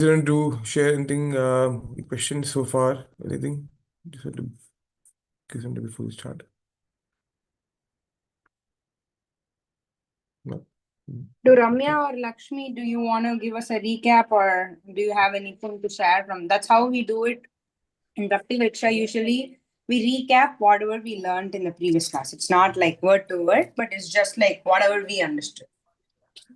Didn't do share anything, questions so far? Anything? Just want to give them before we start. No. Do Ramya or Lakshmi, do you want to give us a recap or do you have anything to share from? That's how we do it in Bhakti Vriksha. Usually we recap whatever we learned in the previous class. It's not like word to word, but it's just like whatever we understood.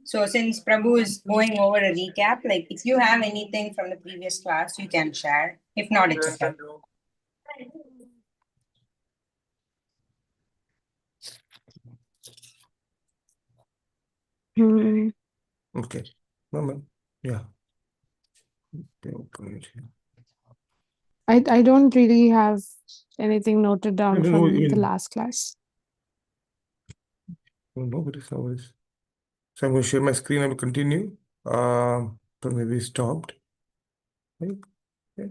So since Prabhu is going over a recap, like if you have anything from the previous class, you can share. If not, it's okay. Okay. Moment. Yeah. Okay, open it here. I don't really have anything noted down No, from even the last class. no, but it's always. So I'm going to share my screen. I will continue. So maybe stopped. Right? Okay.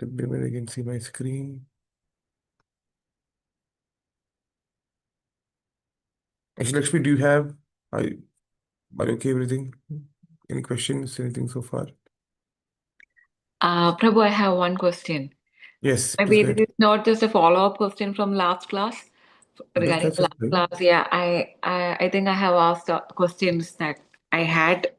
Maybe I can see my screen. Actually, Lakshmi, do you have? Are you okay? Everything? Any questions? Anything so far? Prabhu, I have one question. Yes, please Maybe go this ahead. is not just a follow-up question from last class regarding That's last okay. class. Yeah, I think I have asked questions that I had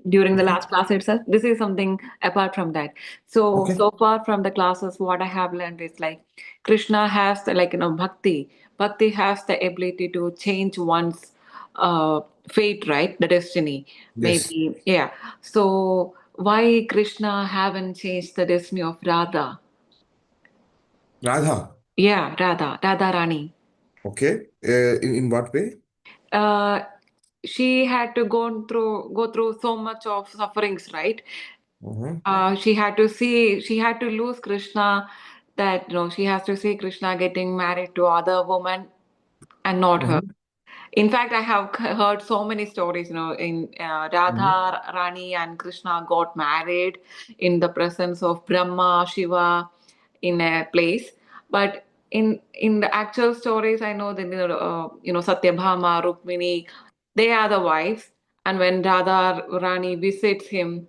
during the last class itself. This is something apart from that. So Okay. so far from the classes, what I have learned is like Krishna has the, like Bhakti. Bhakti has the ability to change one's fate, right? The destiny. Yes. Maybe, yeah. So why Krishna haven't changed the destiny of Radha? Radha. Yeah, Radha Rani. Okay. In what way? Uh, she had to go through so much of sufferings, right? She had to lose Krishna, that she has to see Krishna getting married to other women and not her. In fact, I have heard so many stories, in Radha Rani and Krishna got married in the presence of Brahma, Shiva, in a place. But in the actual stories, I know that Satyabhama, Rukmini, they are the wives. And when Radha Rani visits him,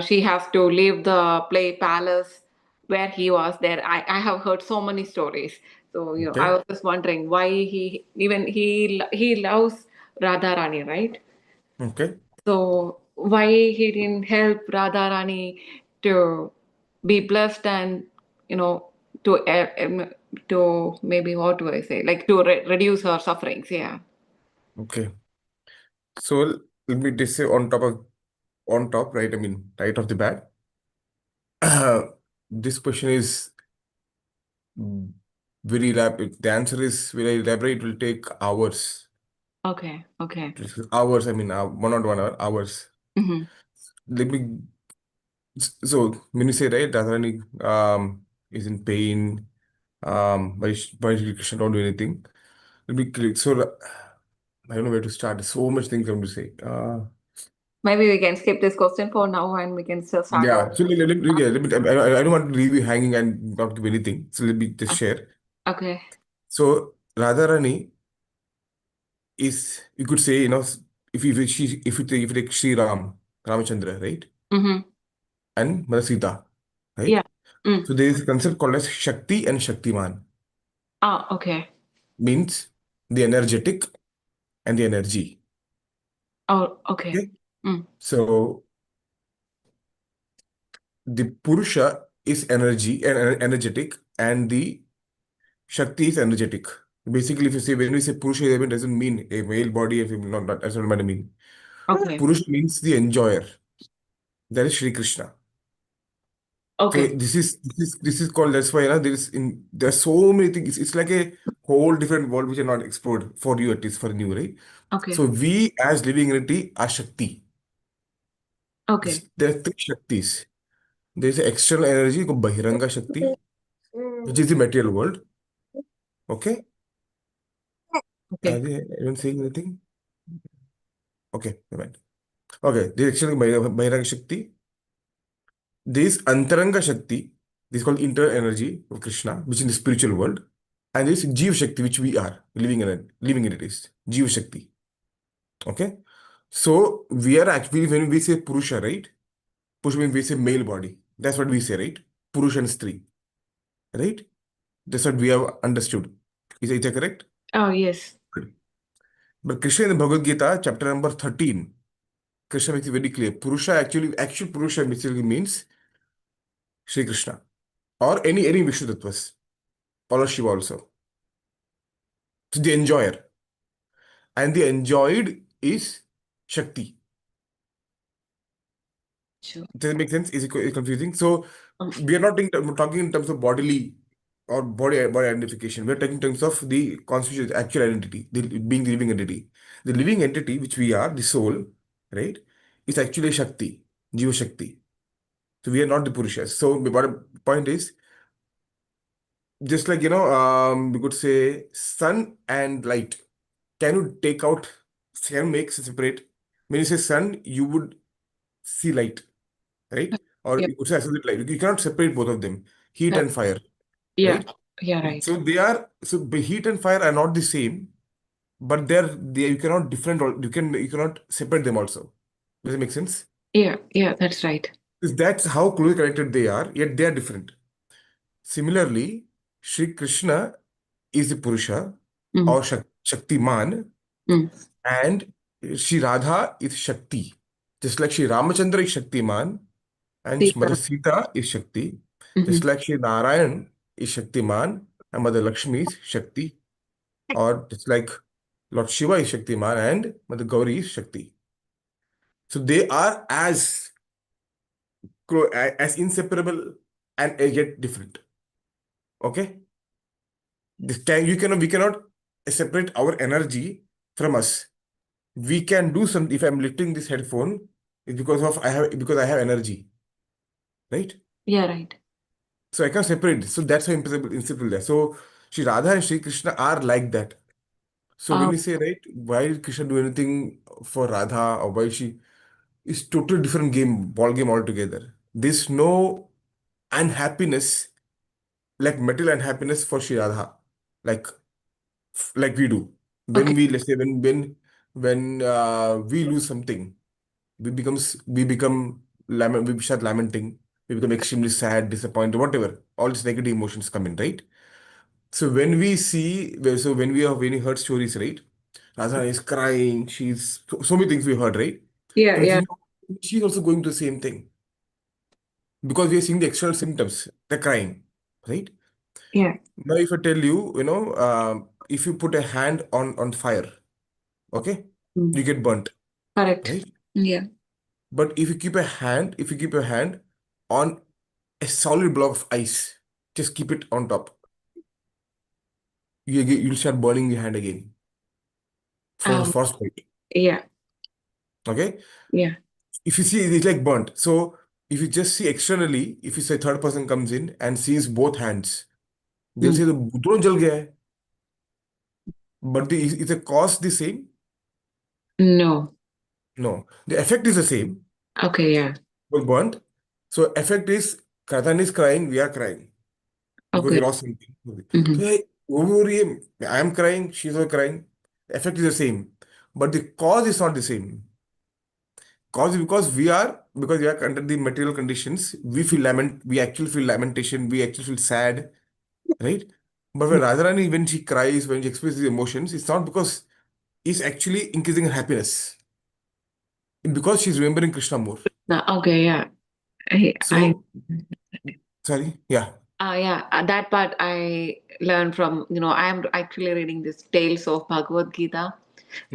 she has to leave the play palace where he was there. I have heard so many stories. So I Okay. was just wondering why he loves Radha Rani, right? Okay. So why he didn't help Radha Rani to be blessed and to to maybe, what do I say, like to reduce her sufferings? Yeah. Okay. So let me just say on top, right? I mean, right off the bat, this question is very elaborate. The answer is very elaborate. It will take hours. Okay. Okay. Hours. I mean, one not 1 hour. Hours. Mm-hmm. Let me. So when you say right, Radharani is in pain. Why Krishna don't do anything? Let me click. So I don't know where to start. There's so much things I want to say. Maybe we can skip this question for now and we can still start Yeah. over. So I don't want to leave you hanging and not give anything. So let me just share. Okay. So Radharani is, you could say, if you take Sri Ramachandra, right, Mm-hmm. and Mother Sita, right? Yeah. Mm. So there is a concept called as Shakti and Shaktiman, Ah, okay. means the energetic and the energy. Oh, okay. Okay. Mm. So the Purusha is energy and energetic, and the Shakti is energetic. Basically, if you say when we say Purusha, it doesn't mean a male body. If not, that's not what I mean. Okay. Purusha means the enjoyer. That is Shri Krishna. So Okay. this is called. That's why there are so many things. It's like a whole different world which are not explored for you, at least for you, right? Okay. So we as living entity are Shakti. Okay. There are three Shaktis. There is external energy called Bahiranga Shakti, which is the material world. Okay. Okay. Anyone saying anything? Okay, never mind. Okay, this is external Bahiranga Shakti. This Antaranga Shakti, this is called internal energy of Krishna, which is in the spiritual world. And this Jeev Shakti, which we are living in it is Jeev Shakti. Okay. So we are actually, when we say Purusha, right? Purusha means we say male body. That's what we say, right? Purusha and Stree, right? That's what we have understood. Is that correct? Oh, yes. Good. But Krishna in the Bhagavad Gita, chapter number 13, Krishna makes it very clear. Purusha actually, actual Purusha basically means Sri Krishna or any Vishnu Tattvas or Shiva also. So the enjoyer. And the enjoyed is Shakti. Sure. Does that make sense? Is it confusing? So Um, we are not talking in terms of bodily or body identification. We are talking in terms of the constitution, actual identity, being the living entity. The living entity, which we are, the soul, right, is actually Shakti, Jiva Shakti. So we are not the Purushas. So what point is, just like we could say sun and light. Can you take out? Can you make separate? When you say sun, you would see light, right? Or yeah, you could say absolute light. You cannot separate both of them, heat that, and fire, yeah, right? yeah, right. So heat and fire are not the same, but they you cannot different. You cannot separate them also. Does it make sense? Yeah, yeah, that's right. Because that's how closely connected they are, yet they are different. Similarly, Sri Krishna is the Purusha Mm, or Shaktiman, mm. and Sri Radha is Shakti. Just like Sri Ramachandra is Shaktiman, and Mother Sita. Sita is Shakti. Just Mhm. like Sri Narayan is Shaktiman, and Mother Lakshmi is Shakti. Or just like Lord Shiva is Shaktiman, and Mother Gauri is Shakti. So they are as inseparable and yet different. Okay? We cannot separate our energy from us. We can do some. If I'm lifting this headphone, it's because I have energy, right? Yeah, right. So I can separate this. So that's how inseparable they are. So Sri Radha and Sri Krishna are like that. So when Oh, we say, right, why did Krishna do anything for Radha, or why she, is totally different ball game altogether. There's no unhappiness, like material unhappiness for Sri Radha, like we do. When okay. we, let's say, when we lose something, we become we start lamenting, we become extremely sad, disappointed, whatever. All these negative emotions come in, right? So when we heard stories, right? Radha is crying, so many things we heard, right? Yeah, So we yeah, think she's also going through the same thing because we are seeing the external symptoms, the crying, right? yeah. Now, if I tell you, if you put a hand on fire, okay, Mm. you get burnt, Correct. right? Yeah. But if you keep your hand on a solid block of ice, just keep it on top, you'll start burning your hand again for Um, frostbite. yeah, Okay, yeah. if you see it's like burnt. So if you just see externally, if you say third person comes in and sees both hands, they'll Mm. say the दोनों जल गया है. But is the cause the same? No. No, the effect is the same. Okay, yeah. Both burnt. So effect is Katan is crying, we are crying because we Okay. lost something. So Mm-hmm. hey, wo रही है, I am crying, she's also crying. The effect is the same, but the cause is not the same. Cause is because we are under the material conditions. We actually feel lamentation. We actually feel sad, right? But when Radharani, when she cries, when she expresses emotions, it's not because it's actually increasing her happiness. It's because she's remembering Krishna more. Okay, yeah. I So, sorry, yeah. Yeah, that part I learned from, I am actually reading this Tales of Bhagavad Gita.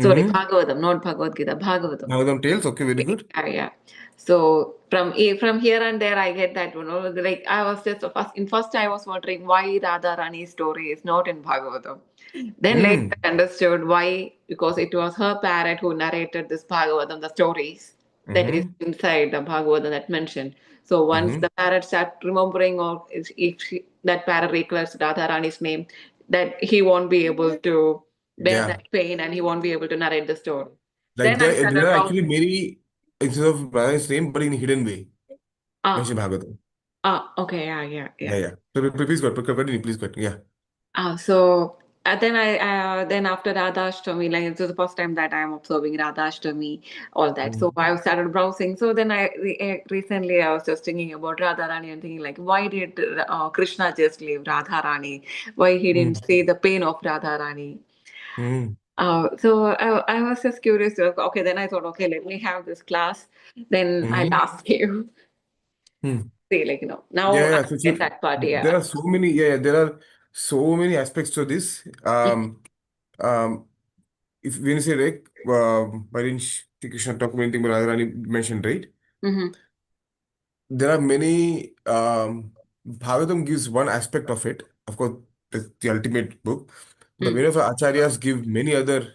Sorry, Mm-hmm. Bhagavatam, not Bhagavad Gita, Bhagavatam. Bhagavatam tales, okay, very good. Yeah, yeah. So from here and there, I get that, like I was just first I was wondering why Radha Rani's story is not in Bhagavatam. Then later Mm. I understood why, because it was her parent who narrated this Bhagavatam, the stories that is Mm-hmm. inside the Bhagavatam that mentioned. So once Mm-hmm. the parent start remembering, or that parent recollects Radha Rani's name, that he won't be able to bear Yeah. that pain and he won't be able to narrate the story. Like Then I there started are browsing. actually many instead of Radharani's name, but in a hidden way. Ah, Mention Bhagavatam. okay, yeah, yeah, Yeah, yeah. yeah. So please go, continue, please go. Yeah. So then after Radhashtami, like it was the first time that I am observing Radhashtami, all that. So I started browsing. So then recently I was just thinking about Radharani and thinking like, why did Krishna just leave Radharani? Why he didn't see the pain of Radharani? Mm. So I was just curious. Okay, then I thought, okay, let me have this class. Then I'll ask you. Mm. See, like, now Yeah, I yeah. get that part. There Yeah. are so many, yeah, there are so many aspects to this. Um, if when you say like, why didn't Shri Krishna talk about anything but Radharani mentioned, right? Mm-hmm. There are many, Bhagavatam gives one aspect of it, of course, the ultimate book, but many of our acharyas give many other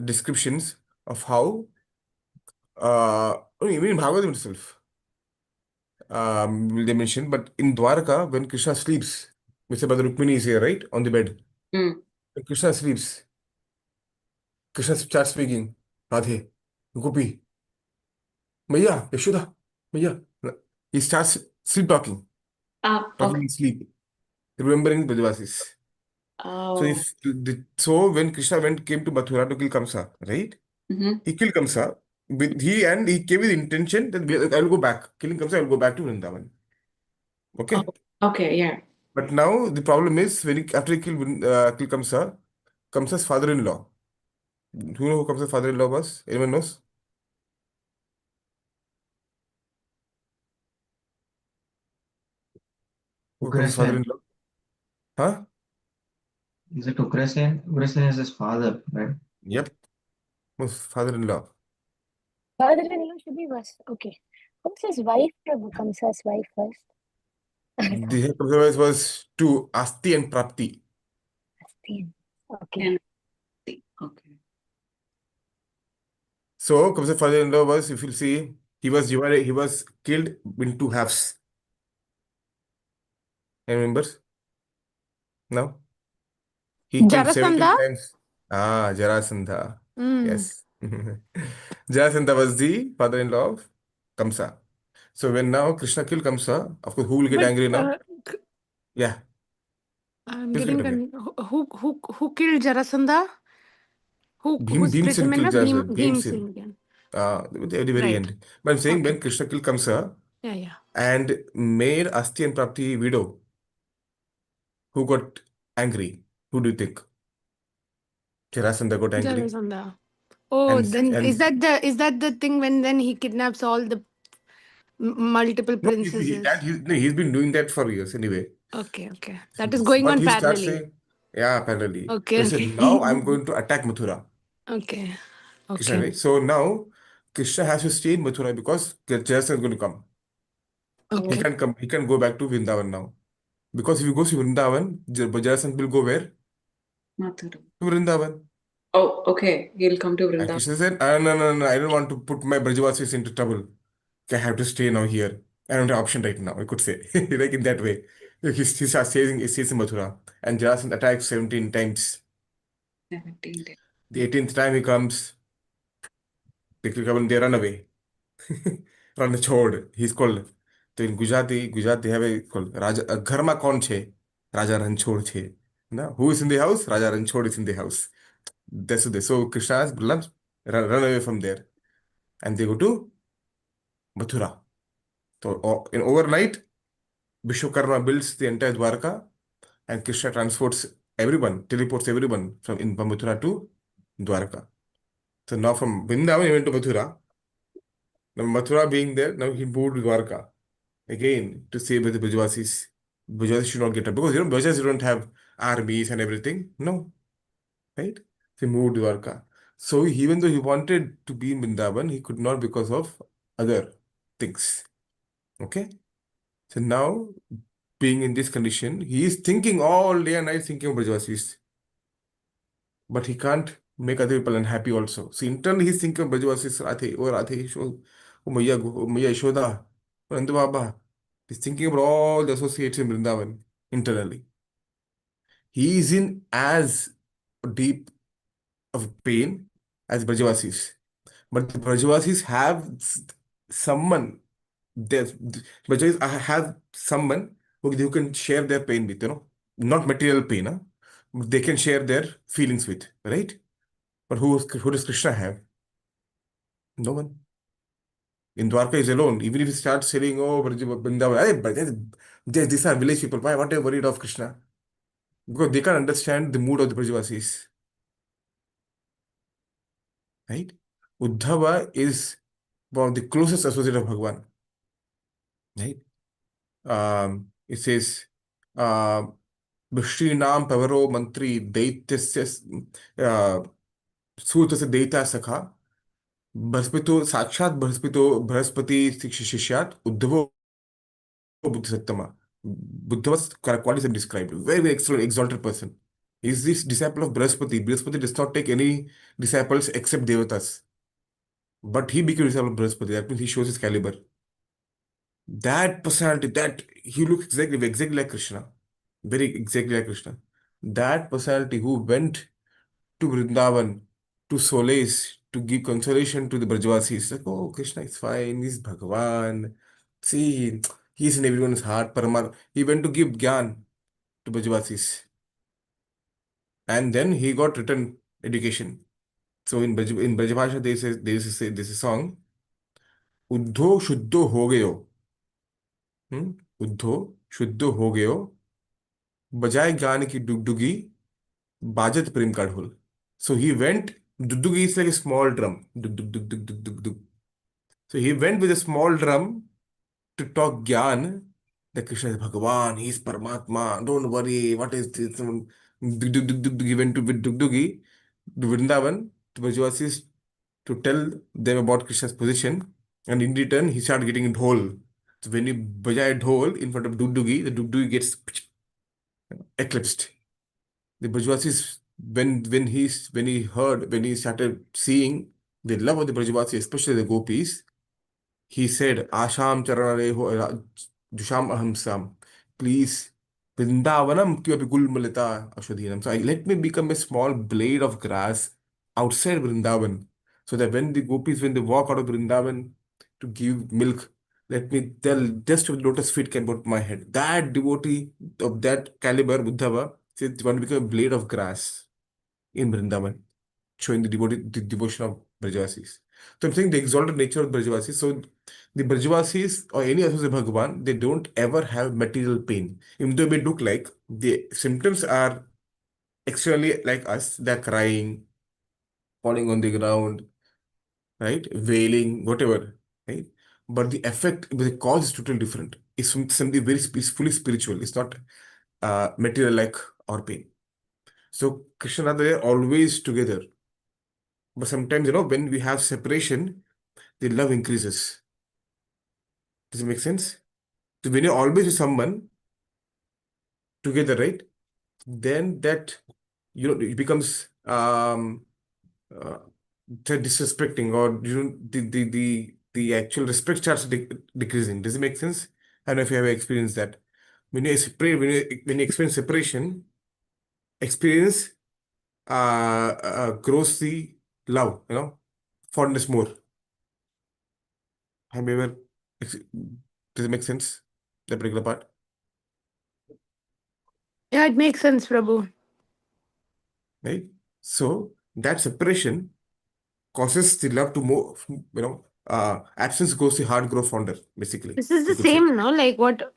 descriptions of how, even in Bhagavatam itself, they mention, but in Dwarka, when Krishna sleeps, Mr. Brother Rukmini is here, right, on the bed. Mm. When Krishna sleeps, Krishna starts speaking, Radhe, Gopi, Maya, Yashoda, Maya. He starts sleep talking, talking Okay. in sleep, remembering Brajavasis. So Oh. so when Krishna came to Mathura to kill Kamsa, right? Mm-hmm. He killed Kamsa he came with the intention that I will go back. Killing Kamsa, I will go back to Vrindavan. Oh, Okay. okay. Yeah. But now the problem is after he kill Kamsa, Kamsa's father-in-law. Do you know who Kamsa's father-in-law was? Anyone knows? Who Kamsa's Ugrasen. father-in-law? Huh? Is it Ugrasen? Ugrasen is his father, right? Yep. Was father-in-law. Father-in-law should be was okay. Who's his wife? Prabhu Kamsa's wife first. The Kamsa's was two, Asti and Prapti. Okay. And okay. So Kamsa's father-in-law was, if you see, he was killed in two halves. Any members? No? He came 17 Jarasandha? times. Ah, Jarasandha. Mm. Yes. Jarasandha was the father-in-law of Kamsa. So when now Krishna killed Kamsa, of course, who will get But angry now? Yeah, I'm please go getting ahead. who killed Jarasandha? Who split Bhimsen him in killed half? Jarasandha. Bhimsen. Bhimsen again. At the very Right. end. But I'm saying Okay. when Krishna killed Kamsa Yeah, yeah. and made Asti and Prapti widow, who got angry? Who do you think? Jarasandha got angry. Jarasandha. Oh, And then and is that the thing when then he kidnaps all the multiple no, princesses? no, he's been doing that for years anyway. Okay, okay. That is going But on he starts parallelly. saying, yeah, parallelly. But Okay, he said, okay. now I'm going to attack Mathura. Okay, Krishna, okay. right? So now Krishna has to stay in Mathura because Jason is going to come. He Okay. can't come, he can go back to Vrindavan now. Because if he goes to Vrindavan, Jason will go where? Mathura. To Vrindavan. Oh, okay. He'll come to And Vrindavan. Krishna said, no, no, no, I don't want to put my Brajavasis into trouble. I have to stay now here. I don't have option right now, I could say. Like in that way. He starts he stays in Mathura. And Jason attacks 17 times. 17 days. The 18th time he comes, they run away. Run chod. He's called. So in Gujarat they have a called Raja. घर में कौन छे? Raja Ranchod छे. No, who is in the house? Raja Ranchod is in the house. That's what they. So Krishna's Balaram run away from there, and they go to Mathura. So in overnight, Vishwakarma builds the entire Dwarka, and Krishna teleports everyone from Mathura to Dwarka. So now from Vrindavan he went to Mathura. Now Mathura being there, now he moved to Dwarka again to save the Brajavasis. Brajavasis should not get up because Brajavasis don't have armies and everything. No, right? So he moved to Dwarka. So even though he wanted to be in Vrindavan, he could not because of other things. Okay. So now, being in this condition, he is thinking all day and night thinking of Brajavasis, but he can't make other people unhappy also. So internally he's thinking of Brajavasis, Radhe, oh Maya Yashoda, oh Nanda Baba. He's thinking about all the associates in Vrindavan internally. He is in as deep of pain as Brajavasis. But the Brajavasis have someone, Brajavasis have someone who can share their pain with, not material pain, huh? they can share their feelings with, right? But who does Krishna have? No one. In Dwarka is alone. Even if he starts saying, "Oh, Vrindavan, hey, but these are village people. Why? What are you worried of Krishna?" Because they can't understand the mood of the Brajavasis, right? Uddhava is one of the closest associate of Bhagwan, right? It says, "Vishrinam pavaro mantri daityasya सूत से दैत्य सखा बृहस्पति साक्षात Brihaspati शिष्यात उद्धवो बुद्धिसत्तमा Buddha's qualities are described. Very, very excellent, exalted person. Is this disciple of Brihaspati? Brihaspati does not take any disciples except Devatas. But he became a disciple of Brihaspati. That means he shows his caliber. That personality, that he looks exactly like Krishna. Very exactly like Krishna. That personality who went to Vrindavan to solace, to give consolation to the Brajavasis. Like, oh, Krishna is fine, he's Bhagavan. See, he's in everyone's heart. He went to give Gyan to Brajavasis. And then he got written education. So in Brajabhasha, there's a song, Uddho Shuddho Ho Gayo. Uddho Shuddho Ho Gayo. बजाय ज्ञान की डुगडुगी बाजत प्रेम का ढोल. So he went, Dugdugi is like a small drum. Dug, dug, dug, dug, dug, dug, dug. So he went with a small drum to talk Gyan that Krishna is Bhagavan, he is Paramatma, don't worry, what is this? Dug, dug, dug, dug, dug. He went to with Dugdugi, to Vrindavan, to Brajavasis to tell them about Krishna's position. And in return, he started getting a dhol. So when you bajai a dhol in front of Dugdugi, the Dugdugi gets eclipsed. The Brajavasis, when he started seeing the love of the Brajavasis, especially the gopis, he said, Asham Charanareho Jusham Ahamsam. Please, Vrindavanam Kyapi Gulmalita Ashwadhinam. So let me become a small blade of grass outside Vrindavan. So that when the gopis, when they walk out of Vrindavan to give milk, let me tell just with lotus feet can put my head. That devotee of that caliber, Uddhava, said, want to become a blade of grass in Vrindavan, showing the devotion of Brajavasis. So I'm saying the exalted nature of Brajavasis. So the Brajavasis or any associate Bhagavan, they don't ever have material pain. Even though they look like the symptoms are externally like us, they're crying, falling on the ground, right? Wailing, whatever, right? But the effect, the cause is totally different. It's something very fully spiritual. It's not material like our pain. So Krishna and Radha are always together. But sometimes, when we have separation, the love increases. Does it make sense? So when you're always with someone together, right? Then that, it becomes uh, disrespecting, or the actual respect starts decreasing. Does it make sense? I don't know if you have experienced that. When you experience separation, experience grows the love, fondness more. Have you ever, does it make sense? That particular part, Yeah, it makes sense, Prabhu. right? So that separation causes the love to more, absence goes the heart grow fonder, basically, This is the you could say. same, no? Like what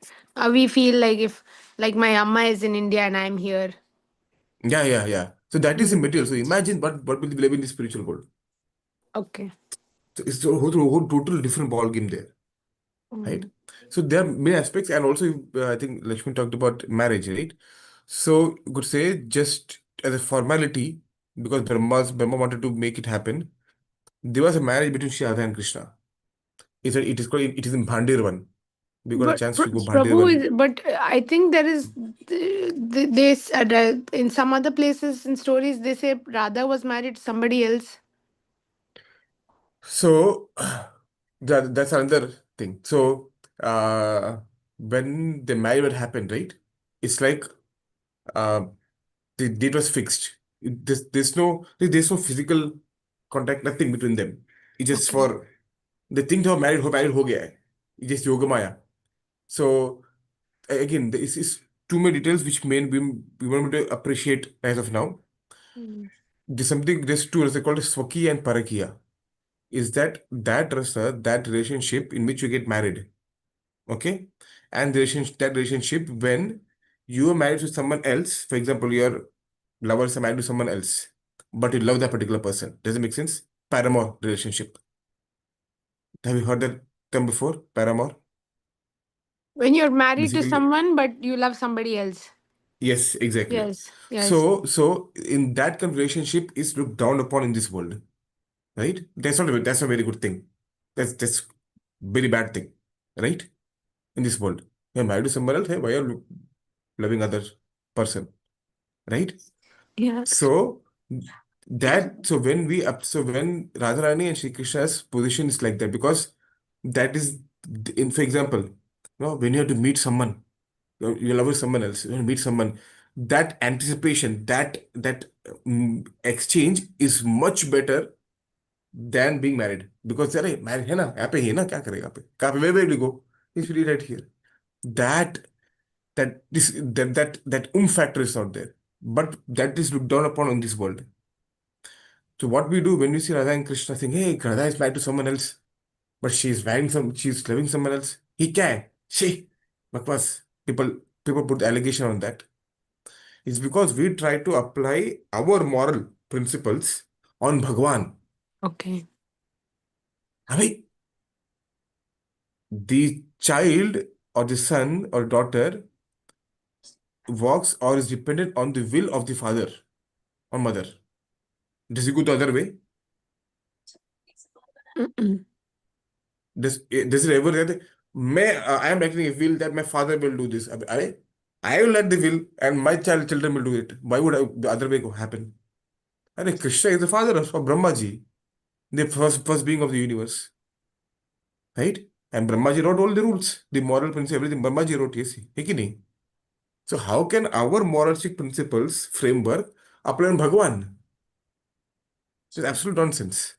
we feel like if, like, my amma is in India and I'm here. Yeah, yeah, yeah. So that is the Mm. material. So imagine what will live in the spiritual world. Okay. So it's a whole total different ball game there, right? Mm. So there are many aspects, and also I think Lakshmi talked about marriage, right? So you could say just as a formality, because Brahma wanted to make it happen, there was a marriage between Shri Radha and Krishna. It is in Bhandirvan. We got a But chance to go Prabhu Bhandirvan. is, but I think there is this in some other places in stories they say Radha was married to somebody else. So that's another thing. So when the marriage happened, right? It's like uh, the date was fixed. There's no physical contact, nothing between them. It's just Okay. for the thing to married ho gaya hai. It's just yoga maya. So again, too many details which we want me to appreciate as of now. Mm. There's two rasa called Swaki and Parakiya. Is that rasa, that relationship in which you get married, okay? And that relationship when you are married to someone else, for example, your lovers are married to someone else, but you love that particular person. Does it make sense? Paramour relationship. Have you heard that term before? Paramour? When you're married to Basically, someone, but you love somebody else. yes, exactly. Yes, yes. So in that kind of relationship is looked down upon in this world, right? That's not a very good thing. That's very bad thing, right? In this world, you're married to someone else. Hey, why are you loving other person, right? Yeah. So when Radharani and Shri Krishna's position is like that, because that is in, for example, when you have to meet someone, you love someone else, you meet someone, that anticipation, that exchange is much better than being married. Because अरे married है ना, यहाँ पे है ना, क्या करेगा यहाँ पे, कहाँ पे, where will you go? He's really right here. That that factor is not there, but that is looked down upon in this world. So what we do when we see Radha and Krishna saying, "Hey, Radha is married to someone else, but she's loving someone else," he can. She, because people put the allegation on that. It's because we try to apply our moral principles on Bhagwan. Okay. I mean, the child or the son or daughter walks or is dependent on the will of the father or mother. Does it go the other way? Mm-mm. Does it ever that I am acting a will that my father will do this? I will let the will and my children will do it. Why would the other way go happen? Krishna is the father of Brahmaji, the first being of the universe, right? And Brahmaji wrote all the rules, the moral principle, everything. Brahmaji wrote, yes, hai ki nahi? So how can our moralistic principles framework apply on Bhagwan? It's absolute nonsense.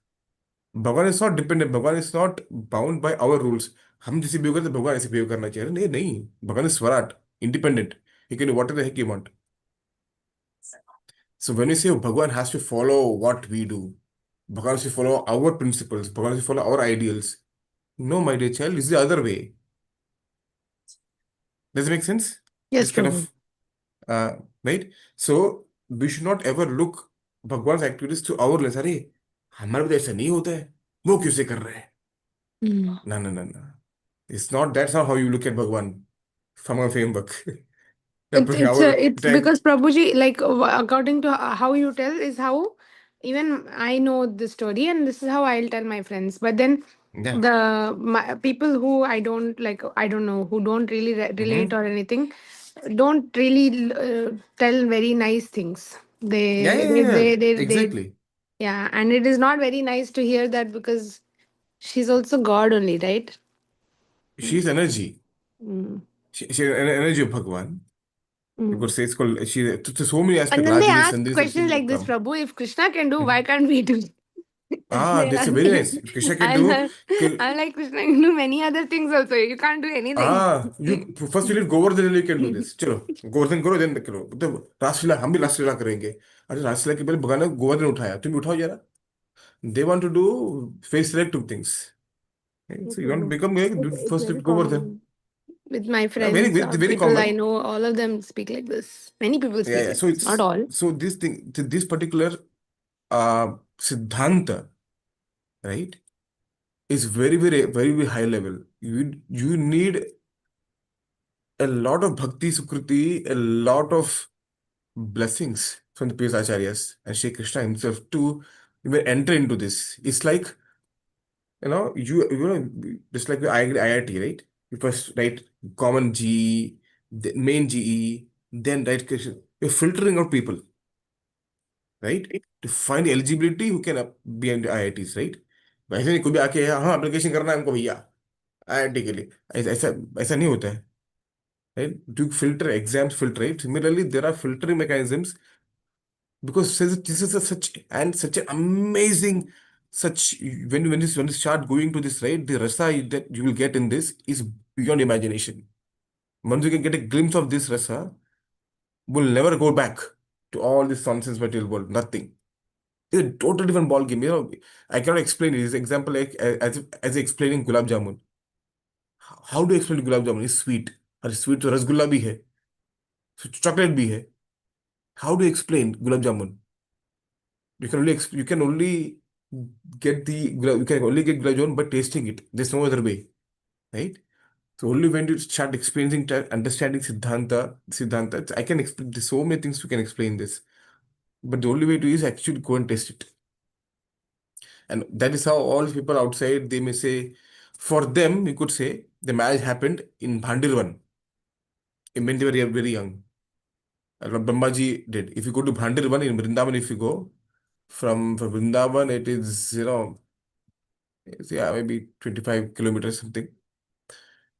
भगवान is not dependent, भगवान is not bound by our rules. हम जैसे behave करते हैं, भगवान ऐसे behave करना चाहिए, नहीं नहीं, Bhagwan is swarat, independent, he can what the heck he want. So when we say Bhagwan has to follow what we do, Bhagwan say follow our principles, Bhagwan say follow our ideals, no my dear child, is the other way. Does make sense? Yes, this kind Prabhu. Of right. So we should not ever look Bhagwan activities through our lens. अरे हमारे भी तो ऐसा नहीं होता है, वो क्यों से कर रहे हैं? Mm. No, no, no, no. That's not how you look at Bhagwan from a framework. It's That, because Prabhuji, like according to how you tell, is how even I know the story, and this is how I'll tell my friends. But then yeah. people who I don't like, I don't know, who don't really relate Mm-hmm. or anything, don't really tell very nice things. Yeah, They, yeah, they, yeah, yeah. they, they, they, Exactly. yeah, and it is not very nice to hear that because she's also God only, right? She's energy. Mm. She's an energy of Bhagwan. You Mm. could say it's called, to so many And aspects. then they Rajini, ask Sandhi, questions something like this, come. Prabhu, if Krishna can do, why Mhm. can't we do? Ah, They that's a ask very me. nice. Krishna can I'm do. like, I'm like, Krishna can do many other things also. You can't do anything. You first you need Govardhan, then you can do this. चलो गोवर्धन करो, then करो, मतलब रासलीला, हम भी रासलीला करेंगे। अरे रासलीला के पहले भगवान ने गोवर्धन उठाया, तुम भी उठाओ जरा। They want to do very selective things. Okay, Yes, so you want to Prabhu. become It's first very with Govardhan. common with my Yeah, very, friends very, or very people I common. know. All of them speak like this. Many people Yeah, speak yeah. like So this, not it's all. so this thing, this particular Siddhanta, right, is very, very, very, very high level. You need a lot of bhakti sukriti, a lot of blessings from the previous acharyas and Shri Krishna himself to even enter into this. It's like, just like the IIT, right? You first write common GE, the main GE, then write Krishna. You're filtering out people, right? To find eligibility who can be in the IITs, right? वैसे नहीं कोई भी आके हाँ application करना है हमको भैया IIT के लिए, ऐसा ऐसा नहीं होता है, right? To filter exams, filter, right? Similarly, there are filtering mechanisms because this is such an amazing such when you start going to this, right, the rasa that you will get in this is beyond imagination. Once you can get a glimpse of this rasa, we'll never go back to all this nonsense material world. Nothing. It's a totally different ball game. I cannot explain it. This example, like as explaining gulab jamun. How do you explain gulab jamun? It's sweet. और sweet तो रसगुल्ला भी है, chocolate भी है. How do you explain gulab jamun? You can only you can only get gulab jamun by tasting it. There's no other way, right? So only when you start experiencing, understanding Siddhanta, I can explain. There's so many things we can explain this, but the only way to is actually go and taste it. And that is how all people outside, they may say, for them, you could say the marriage happened in Bhandirvan when they were very young. What Brahmaji did. If you go to Bhandirvan in Vrindavan, if you go from Vrindavan, it is, yeah, maybe 25 kilometers something.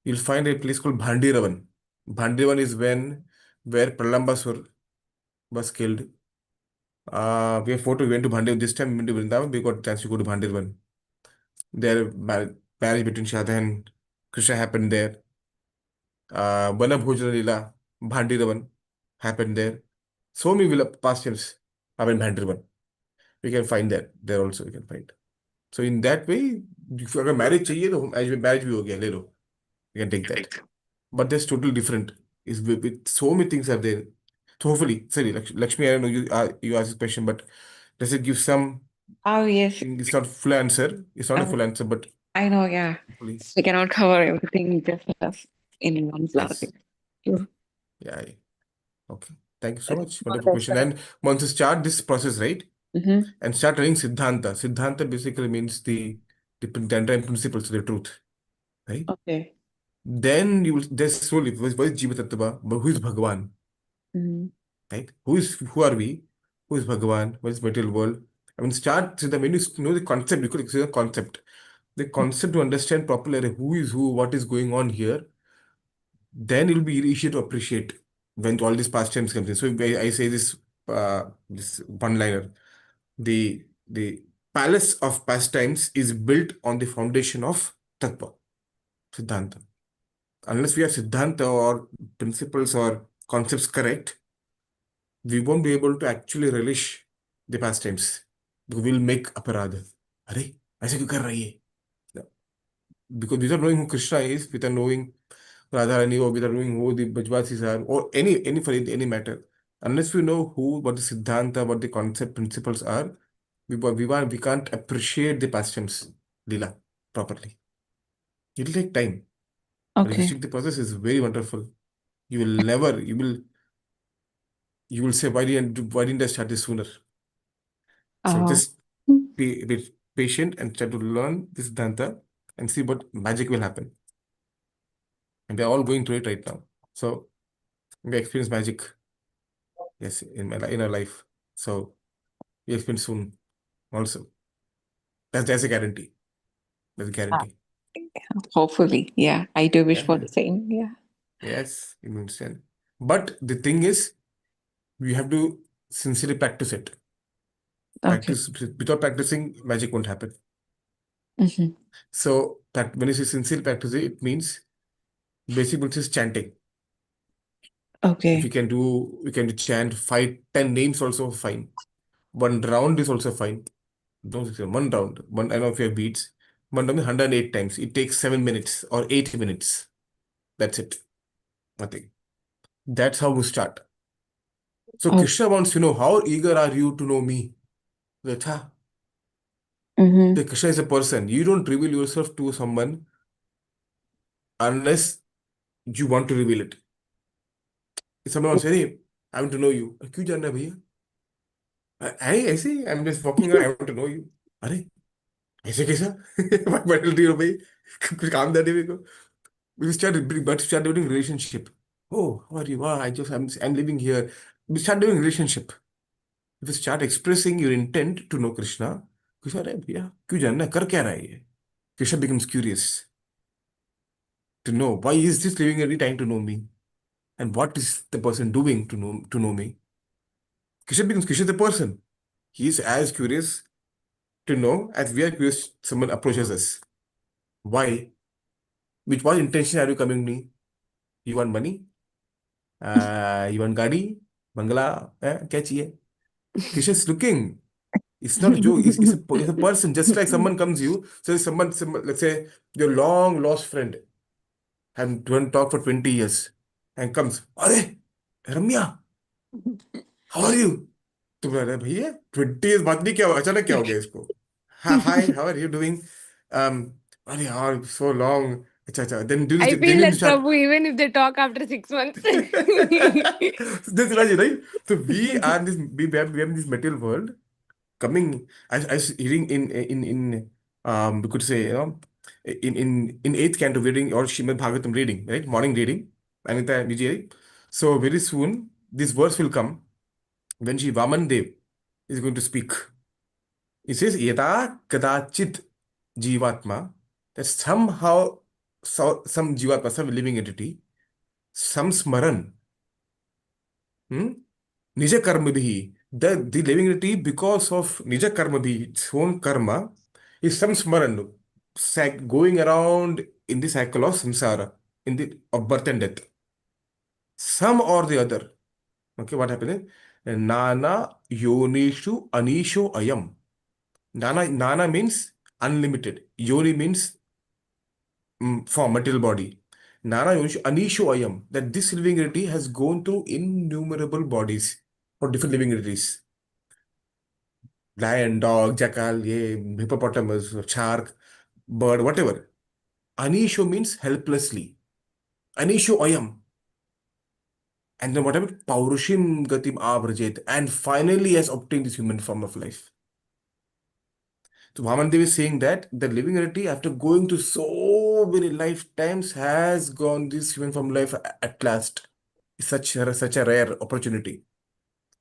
You'll find a place called Bhandiravan. Bhandiravan is where Pralambasur was killed. We have photo. We went to Bhandirvan. This time we went to Vrindavan. We got a chance to go to Bhandirvan. Their marriage between Shada and Krishna happened there. Vana Bhojana Leela, Bhandiravan happened there. So many past lives are in Bhandiravan. We can find that there also. We can find. So in that way, if you have a marriage, चाहिए तो marriage भी हो गया ले लो. You can take that. But that's totally different. Is with so many things are there. So hopefully, sorry, Lakshmi, I don't know you asked this question, but does it give some? Oh, yes. It's not full answer. It's not a Um, full answer, but I know, yeah. hopefully, We cannot cover everything just as in one class. yes. True. Yeah. Okay. Thank you so much. Got Wonderful that, question. sir. And once you start this process, right, Mm-hmm. and start learning Siddhanta. Siddhanta basically means the entire principles of the truth, right? Okay. Then you will there's slowly what is Jiva Tattva, but who is Bhagavan, Mm-hmm. right? Who are we? Who is Bhagavan? What is material world? I mean, start so the when you know the concept, you could say the concept. The concept to understand properly who is who, what is going on here, then it will be easier to appreciate when all these pastimes comes in. So I say this one liner. The palace of pastimes is built on the foundation of Tattva, Siddhanta. Unless we have Siddhanta or principles or concepts correct, we won't be able to actually relish the pastimes. We'll make aparadha. अरे ऐसे क्यों कर रही है? No. Because without knowing who Krishna is, without knowing Radharani, or without knowing who the Bajwasis are, or any for any matter, unless we know what the Siddhanta, what the concept principles are, we can't appreciate the pastimes, Lila, properly. It'll take time. But if you Okay. stick the process, is very wonderful. You will never, you will say, why didn't I start this sooner? So Oh. just be a bit patient and try to learn this Siddhanta and see what magic will happen. And we're all going through it right now. So we experience magic, yes, in our life. So we experience soon also. That's a guarantee. That's a guarantee. Hopefully. Yeah. I do wish for Yeah. the same. Yeah. Yes, you understand. But the thing is, we have to sincerely practice it. Okay. Practice without practicing, magic won't happen. Mm-hmm. So that when you say sincere practice, it means basically it's just chanting. If Okay. we can do chant 5, 10 names also fine. One round is also fine. Don't say one round. I know if you have beats. One round is 108 times. It takes 7 minutes or 8 minutes. That's it. Nothing. That's how we start. So Oh. Krishna wants to know how eager are you to know me? That's how. Mm-hmm. The Krishna is a person. You don't reveal yourself to someone unless you want to reveal it. If someone wants to say, hey, I want to know you. क्यों जानना है भैया? ऐसे I'm just walking around, I want to know you. अरे ऐसे कैसा? Why tell you भाई? कुछ काम दे दे मेरे को. We start building relationship. Oh, how are you? Ah, I'm living here. We start doing relationship. If you start expressing your intent to know Krishna, Krishna, अरे भैया क्यों जानना है? कर क्या रहा है ये? Krishna becomes curious to know why is this living every time to know me, and what is the person doing to know me. Krishna the person. He is as curious to know as we are curious. Someone approaches us. Why? With what intention are you coming to me? You want money? You want gadi? Bangla? क्या चाहिए? Krishna's looking. It's not a joke. It's a person. Just like someone comes you, so someone, let's say your long lost friend, and don't talk for 20 years, and comes, अरे रम्या, how are you? तुम बोला, अरे भैया 20 years बाद नहीं, क्या हुआ? अचानक क्या हो गया इसको? Hi, how are you doing? um अरे यार so long. अच्छा अच्छा, I then feel you that start. Prabhu, even if they talk after 6 months. Just imagine, right? So we are in this material world, coming. I was reading in we could say, in eighth canto we're reading, or Shrimad Bhagavatam reading, right? Morning reading, Anita Vijay. So very soon this verse will come when Shri Vaman Dev is going to speak. It says Yata Kadachit Jivatma, that somehow, some Jivatma, some living entity, some Smaran, hmm? Nija karma bhi. The living entity, because of Nija karma bhi, its own karma, is some smaran, going around in the cycle of samsara, of birth and death. Some or the other. Okay, what happened is Nana Yonishu Anisho Ayam. Nana means unlimited. Yoni means form, material body. Nana Yonishu Anisho Ayam. That this living entity has gone through innumerable bodies or different living entities. Lion, dog, jackal, hippopotamus, shark, bird, whatever. Anisho means helplessly. Anisho ayam. And then whatever, paurushim gatim avrajet. And finally has obtained this human form of life. So Vamandev is saying that the living entity, after going through so many lifetimes, has gone this human form life at last. Such a rare opportunity.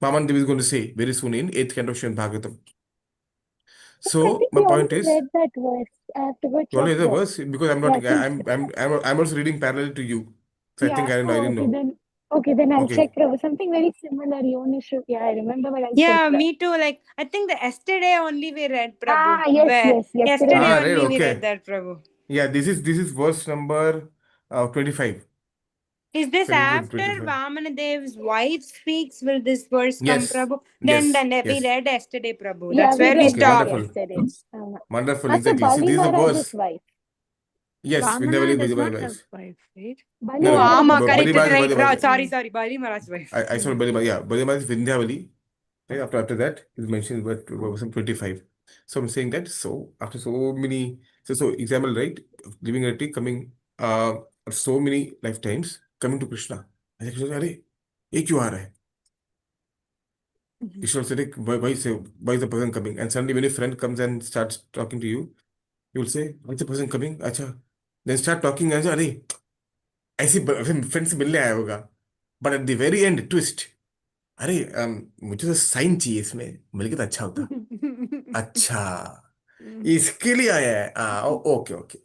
Vamandev is going to say very soon in 8th canto of Srimad Bhagavatam. I So think my we point already is, read that verse. I have to go you only check have the that. verse because I'm Yeah, not. I think so. I'm also reading parallel to you. So I Yeah. think I Oh, didn't okay know. then. Okay, then I'll Okay. check. Something very similar. Yonishu. Yeah, I remember, but I'll check Yeah, that. me too. Like, I think the yesterday only we read Ah, Prabhu. yes, Where yes. Yesterday yesterday we. Right. only we read Okay. that Prabhu. Yeah. This is verse number 25. Is this Very good. after 25. Vamanadev's wife speaks? Will this verse come, Yes. Prabhu? Then Yes. we Yes. read yesterday, Prabhu. Yeah, That's we where we read Okay. that stopped. Wonderful. yesterday. Wonderful. Also, Exactly. See, Bali this is a Maharaj's verse. wife. Yes. Vamana does Bali not Maharaj. have wife, right? No, Bali Oh, no. Maharaj's Ama, wife. Bali correct, Maharaj. right. Bali Maharaj. Sorry, Bali Maharaj's wife. I saw Bali Maharaj. Yeah. Bali Maharaj is Vindhyavali. Right? After that, is mentioned verse 25. So I'm saying that. So after so many, so example, right? Living entity coming after so many lifetimes coming to Krishna. I said, Krishna, अरे ये क्यों आ रहा है? Krishna said, why is the person coming? And suddenly when your friend comes and starts talking to you, you will say, why is the person coming? अच्छा. Then start talking and say, अरे ऐसी friend से मिलने आया होगा. But at the very end, twist. अरे मुझे तो साइन चाहिए इसमें, मिल गया तो अच्छा होता. अच्छा, इसके लिए आया है. Okay, okay.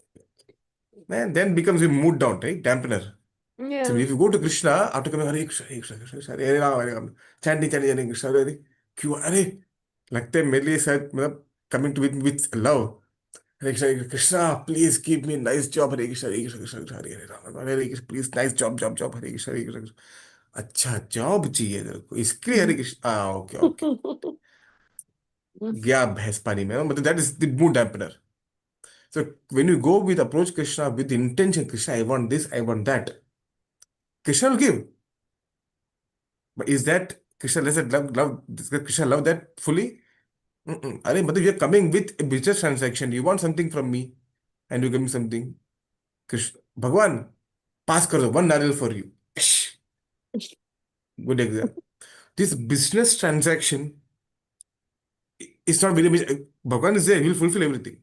And then becomes a mood down, right? Dampener. So Yeah. if you go to Krishna, after coming, Hare Krishna, Hare Krishna, Krishna Krishna, Hare Ram, chanting, Krishna, Hare, क्यों? अरे लगता है मेरे लिए शायद, मतलब coming to with love. Hare Krishna, Hare Krishna, please give me a nice job. Hare Krishna, Hare Krishna, Krishna Krishna, Hare Ram, Hare Krishna, please nice job. Hare Krishna, Hare Krishna. अच्छा job चाहिए तेरे को, इसके लिए हरे Krishna. Okay okay. गया भैंस पानी में, मतलब that is the mood dampener. So when you go with approach Krishna with intention, Krishna, I want this, I want that, Krishna will give. But is that Krishna, does that does Krishna love that fully? अरे मतलब you're coming with a business transaction, you want something from me and you give me something. Krishna, भगवान पास कर दो, one नारियल for you. Good example. This business transaction is not very much. Bhagwan is there, he will fulfill everything.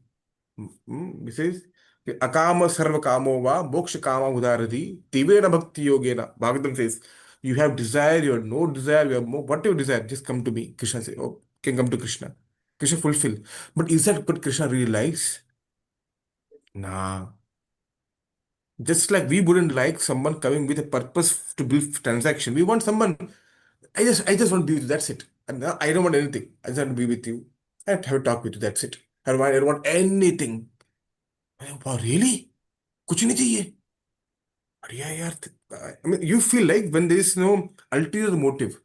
This is akama sarva kamo va moksha kama udarati tivena bhakti yogena. Bhagavatam says, you have desire, you have no desire, you have whatever desire, just come to me. Krishna says, oh, can come to Krishna. Krishna fulfill. But is that what Krishna really likes? Nah. Just like we wouldn't like someone coming with a purpose to build transaction. We want someone, I just want to be with you, that's it. And I don't want anything. I just want to be with you. I have a talk with you, that's it. I don't want anything. Wow, really? कुछ नहीं चाहिए. बढ़िया यार. I mean, you feel like when there is no ulterior motive,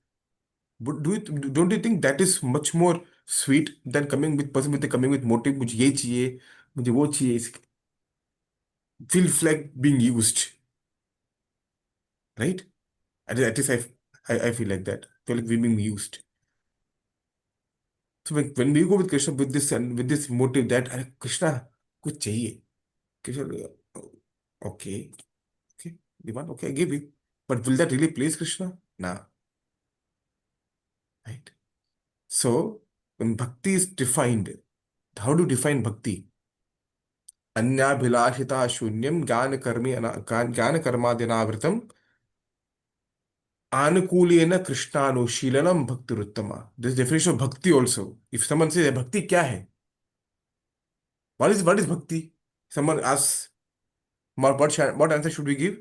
but don't you think that is much more sweet than coming with person with coming with motive? मुझे ये चाहिए, मुझे वो चाहिए. Feels like being used, right? At least I feel like that. Feel like we're being used. So when we go with Krishna with this and with this motive that अरे Krishna कुछ चाहिए, Krishna, okay, okay, demand, okay, I give you. But will that really please Krishna? Nah, right? So when bhakti is defined, how do you define bhakti? अन्याभिलाषिता शून्यम ज्ञान कर्मादिनावृतम आनुकूल्येन कृष्णानुशीलनम भक्तिरुत्तमा. This definition of bhakti also. If someone says bhakti क्या है? What is bhakti? Someone asks, what answer should we give?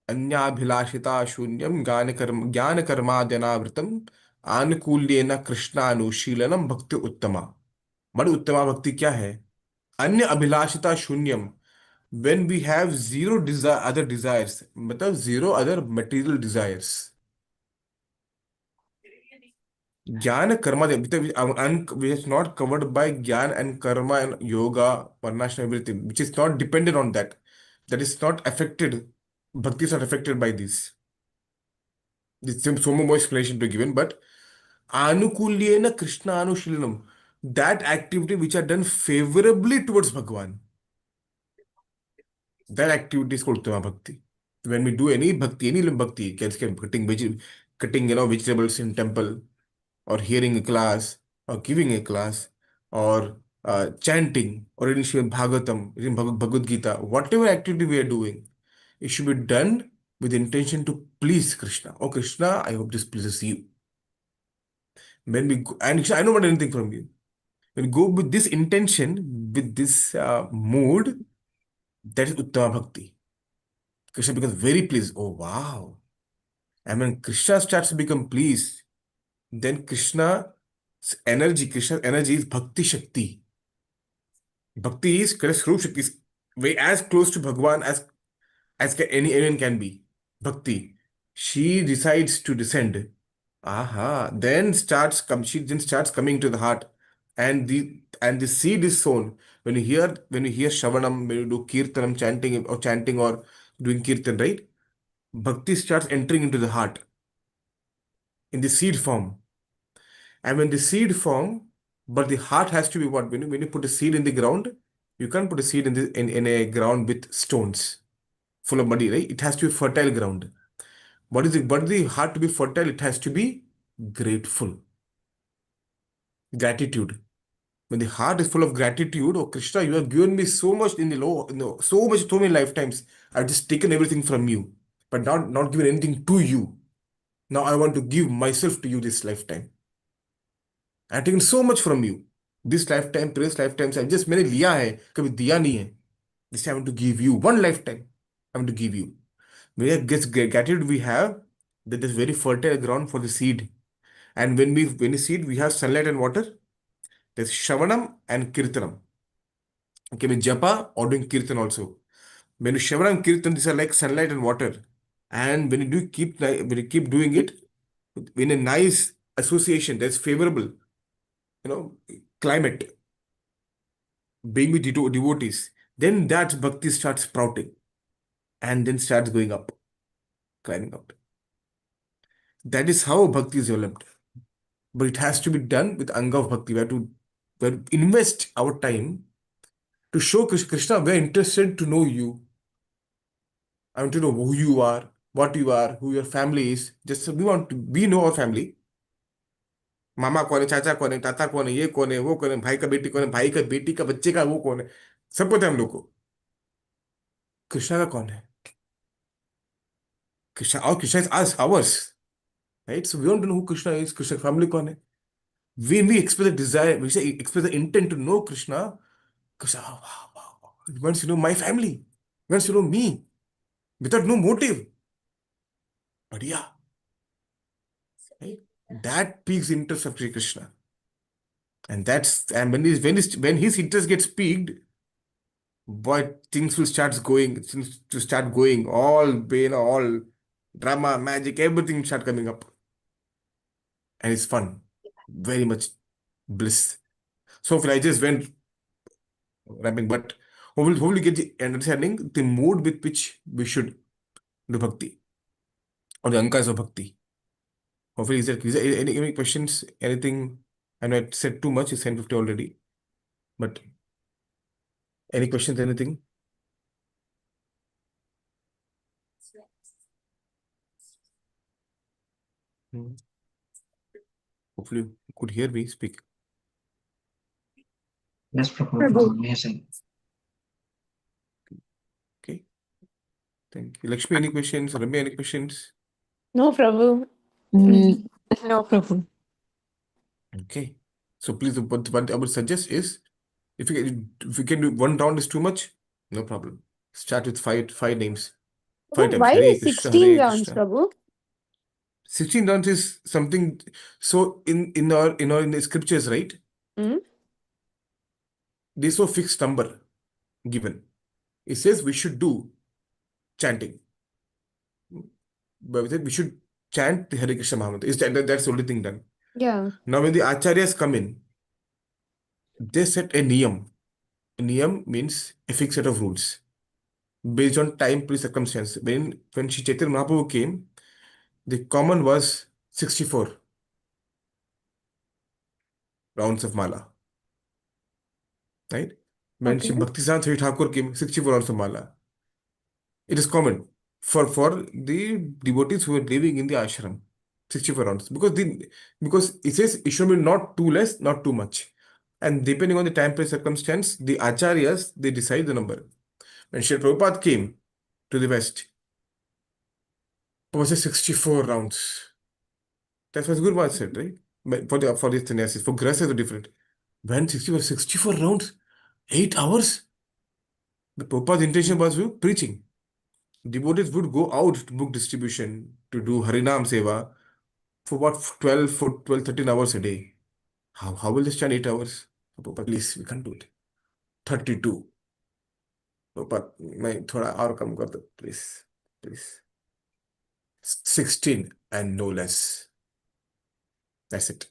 अन्याभिलाषिता शून्यम ज्ञान कर्माद्यनावृतम आनुकूल्येन कृष्णानुशीलनम भक्ति उत्तमा. बड़ी उत्तमा भक्ति क्या है? अन्य अभिलाषिता शून्यम. When we have zero desire, other desires, मतलब zero other material desires. ज्ञान Karma, which is not covered by jnana and karma and yoga, varnashram, everything, which is not dependent on that. That is not affected. Bhakti is not affected by this. There's so more explanation to be given, but anukulyena Krishna anushilanam, that activity which are done favorably towards Bhagwan, that activity is called Uttama Bhakti. When we do any bhakti, any bhakti, cutting vegetables in temple, or hearing a class, or giving a class, or chanting, or reading Srimad Bhagavatam, reading Bhagavad Gita, whatever activity we are doing, it should be done with the intention to please Krishna. Oh Krishna, I hope this pleases you. When we go, and Krishna, I don't want anything from you. When we go with this intention, with this mood, that is Uttama Bhakti. Krishna becomes very pleased. Oh wow. And when Krishna starts to become pleased, then Krishna's energy is Bhakti Shakti. Bhakti is Krishna's Swarup Shakti, is way as close to Bhagwan as anyone can be. Bhakti. She decides to descend. Aha. She then starts coming to the heart. And the seed is sown. When you hear Shravanam, when you do Kirtanam, chanting or doing Kirtan, right? Bhakti starts entering into the heart in the seed form. And when the seed form, but the heart has to be what? When you put a seed in the ground, you can't put a seed in a ground with stones full of muddy, right? It has to be fertile ground. But the heart to be fertile, it has to be grateful. Gratitude. When the heart is full of gratitude, oh Krishna, you have given me so much so many lifetimes. I've just taken everything from you, but not given anything to you. Now I want to give myself to you this lifetime. I've taken so much from you. This lifetime, previous lifetimes, I've just मैंने लिया है, कभी दिया नहीं है. This time I want to give you one lifetime. I want to give you. Where gratitude we have, that is very fertile ground for the seed. And when we seed, we have sunlight and water. There's Shravanam and Kirtanam. Okay, with Japa or doing Kirtan also. When you Shravanam and Kirtan, these are like sunlight and water. And when you keep doing it in a nice association that's favorable, you know, climate, being with devotees, then that bhakti starts sprouting and then starts going up, climbing up. That is how bhakti is developed. But it has to be done with anga of bhakti. We have to invest our time to show Krishna, we're interested to know you. I want to know who you are, what you are, who your family is. We know our family. मामा कौन है, चाचा कौन है, ताता कौन है, ये कौन है, वो कौन है, भाई का बेटी कौन है, भाई का बेटी का बच्चे का वो कौन है. सब पता है हम लोग को. कृष्णा का कौन है? Krishna is ours, right? So we want to know who Krishna is, Krishna family कौन है. When we express the desire, express the intent to know Krishna, Krishna, oh, wow, wow, wow. He wants to know my family, he wants to know me, without no motive. But yeah, right? That piques interest of Sri Krishna. And when his interest gets piqued, but things will start going, all drama, magic, everything will start coming up, and it's fun, very much bliss. So I just went rapping, but hopefully get the understanding the mood with which we should do bhakti or the ankas of bhakti. Hopefully, is there any questions? Anything? I know I said too much. It's 10:50 already. But any questions? Anything? Hmm. Hopefully, you could hear me speak. Yes, Prabhu. Prabhu. Amazing. Okay. Thank you. Lakshmi, any questions? Rami, any questions? No, Prabhu. Mm, no problem. Okay. So please, what I would suggest is if you can do one round is too much, no problem. Start with five names, five Prabhu, times. why Hare is Krishna, 16 Hare rounds, Krishna. Prabhu? 16 rounds is something. So in the scriptures, right? Hmm? There's no fixed number given. It says we should do chanting. But we should chant the Hare Krishna Mahamantra. That's the only thing done. Yeah. Now, when the acharyas come in, they set a niyam. A niyam means a fixed set of rules based on time, place, circumstance. When Shri Chaitanya Mahaprabhu came, the common was 64 rounds of mala, right? When Okay. Shri Bhaktivedanta Swami Thakur came, 64 rounds of mala. It is common for the devotees who are living in the ashram, 64 rounds. Because it says it should be not too less, not too much. And depending on the time, place, circumstance, the acharyas, they decide the number. When Srila Prabhupada came to the West, it was a 64 rounds. That's what Guru said, right? But for the sannyasis, for grahasthas are different. When 64 rounds, 8 hours, the Prabhupada's intention was preaching. Devotees would go out to book distribution, to do Harinam Seva for what 13 hours a day. How will they stand 8 hours? Prabhupada, please, we can't do it. 32. Prabhupada, मैं थोड़ा और कम कर दो, please. Please. 16 and no less. That's it.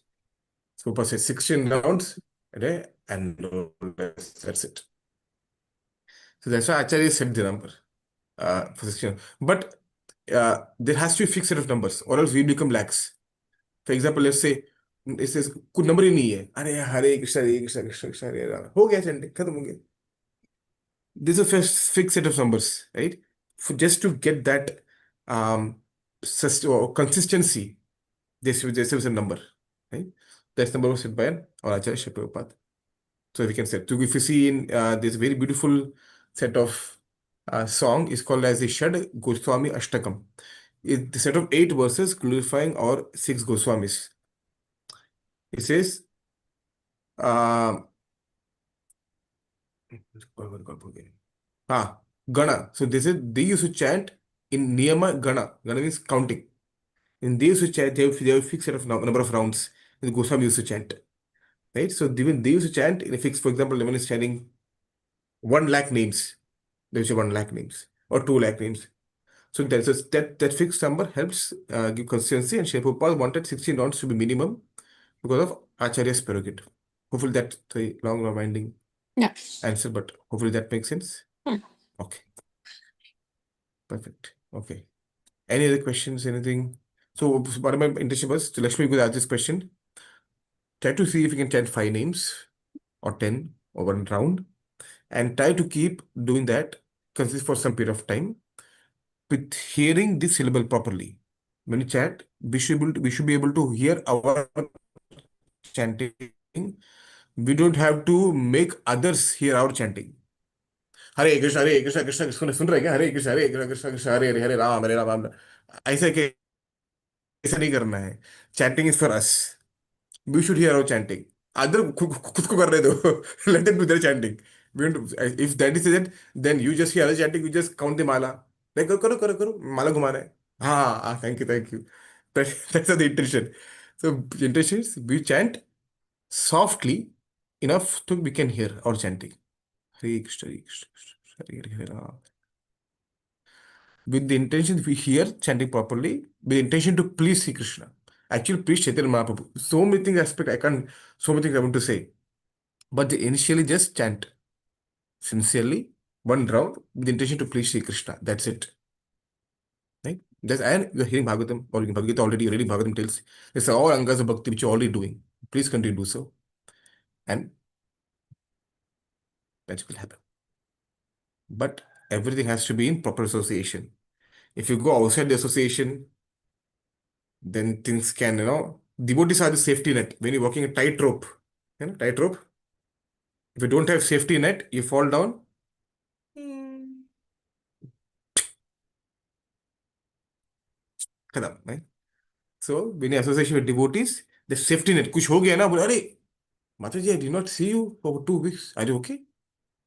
So Prabhupada says 16 rounds a day and no less. That's it. So that's why Acharya set the number for 16. But there has to be a fixed set of numbers, or else we become lax. For example, let's say it says कोई number ही नहीं है, अरे हरे कृष्णा हरे कृष्णा कृष्ण कृष्ण हरे राम, हो गया chanting खत्म हो गया. This is a fixed set of numbers, right? Just to get that or consistency, this is a number, right? That number was set by an or Acharya Sri Prabhupada. So we can say, so if you see in this very beautiful set of song is called as the Shad Goswami Ashtakam. It's the set of 8 verses glorifying our 6 Goswamis. It says, uh, Gana. So they used to chant in Niyama Gana. Gana means counting. In they used to chant, they have a fixed set of number of rounds. The Goswami used to chant. Right? So even they used to chant in a fixed, for example, Lemon is chanting 1 lakh names. They say 1 lakh names or 2 lakh names. So that fixed number helps give consistency, and Sri Prabhupada wanted 16 rounds to be minimum because of Acharya's prerogative. Hopefully that's a long winding Yeah. answer, but hopefully that makes sense. Hmm. Okay. Perfect. Okay. Any other questions? Anything? So what my intention was, so Lakshmi could ask this question. Try to see if you can chant 5 names or 10 or 1 round, and try to keep doing that consist for some period of time with hearing the syllable properly. When you chant, we should be able to hear our chanting. We don't have to make others hear our chanting. Hare Krishna Krishna सुन रहे क्या? Hare Krishna Krishna Hare Hare Hare Ram Ram. ऐसा ऐसा नहीं करना है. Chanting is for us. We should hear our chanting. Other खुद को कर रहे दो. Let them do their chanting. If that is it, then you just hear other chanting. You just count the mala. Like करो माला घुमा रहे हैं. हाँ, thank you. That's the intention. So intention is we chant softly enough to we can hear our chanting. Hare Krishna, Hare Krishna, Hare Hare Ram. With the intention, if we hear chanting properly, with the intention to please Sri Krishna. Actually, please Chaitanya Mahaprabhu. So many things aspect I can't, so many things I want to say. But they initially just chant sincerely, one round, with the intention to please Sri Krishna. That's it. Right? And you're hearing Bhagavatam or in Bhagavad Gita already, you're reading Bhagavatam tells. These are all angas of bhakti which you're already doing. Please continue to do so. And that will happen. But everything has to be in proper association. If you go outside the association, then things can, devotees are the safety net. When you're walking a tightrope, tightrope, if you don't have safety net, you fall down. खत्म, right? So when you association with devotees, the safety net, कुछ हो गया ना, बोले अरे माता जी, I did not see you for 2 weeks. Are you okay?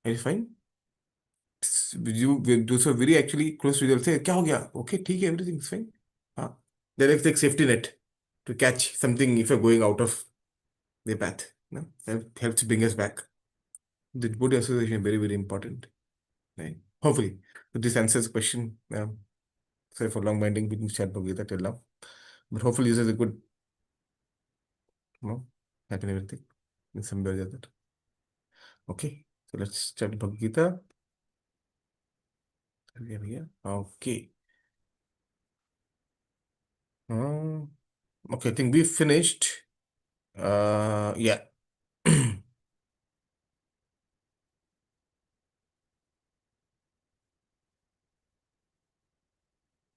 Are you fine? You will do so very actually close to you. They'll say, क्या हो गया? Okay, ठीक है, everything is fine. हाँ, there is like safety net to catch something if you're going out of the path. No? Helps bring us back. The devotee association is very, very important. Right? Hopefully, this answers the question. Sorry for long winding between chat Bhagavad Gita till now. But hopefully this is a good, happen everything in some way or the other. Okay, so let's start Bhagavad Gita. Okay. Okay, I think we finished. Yeah.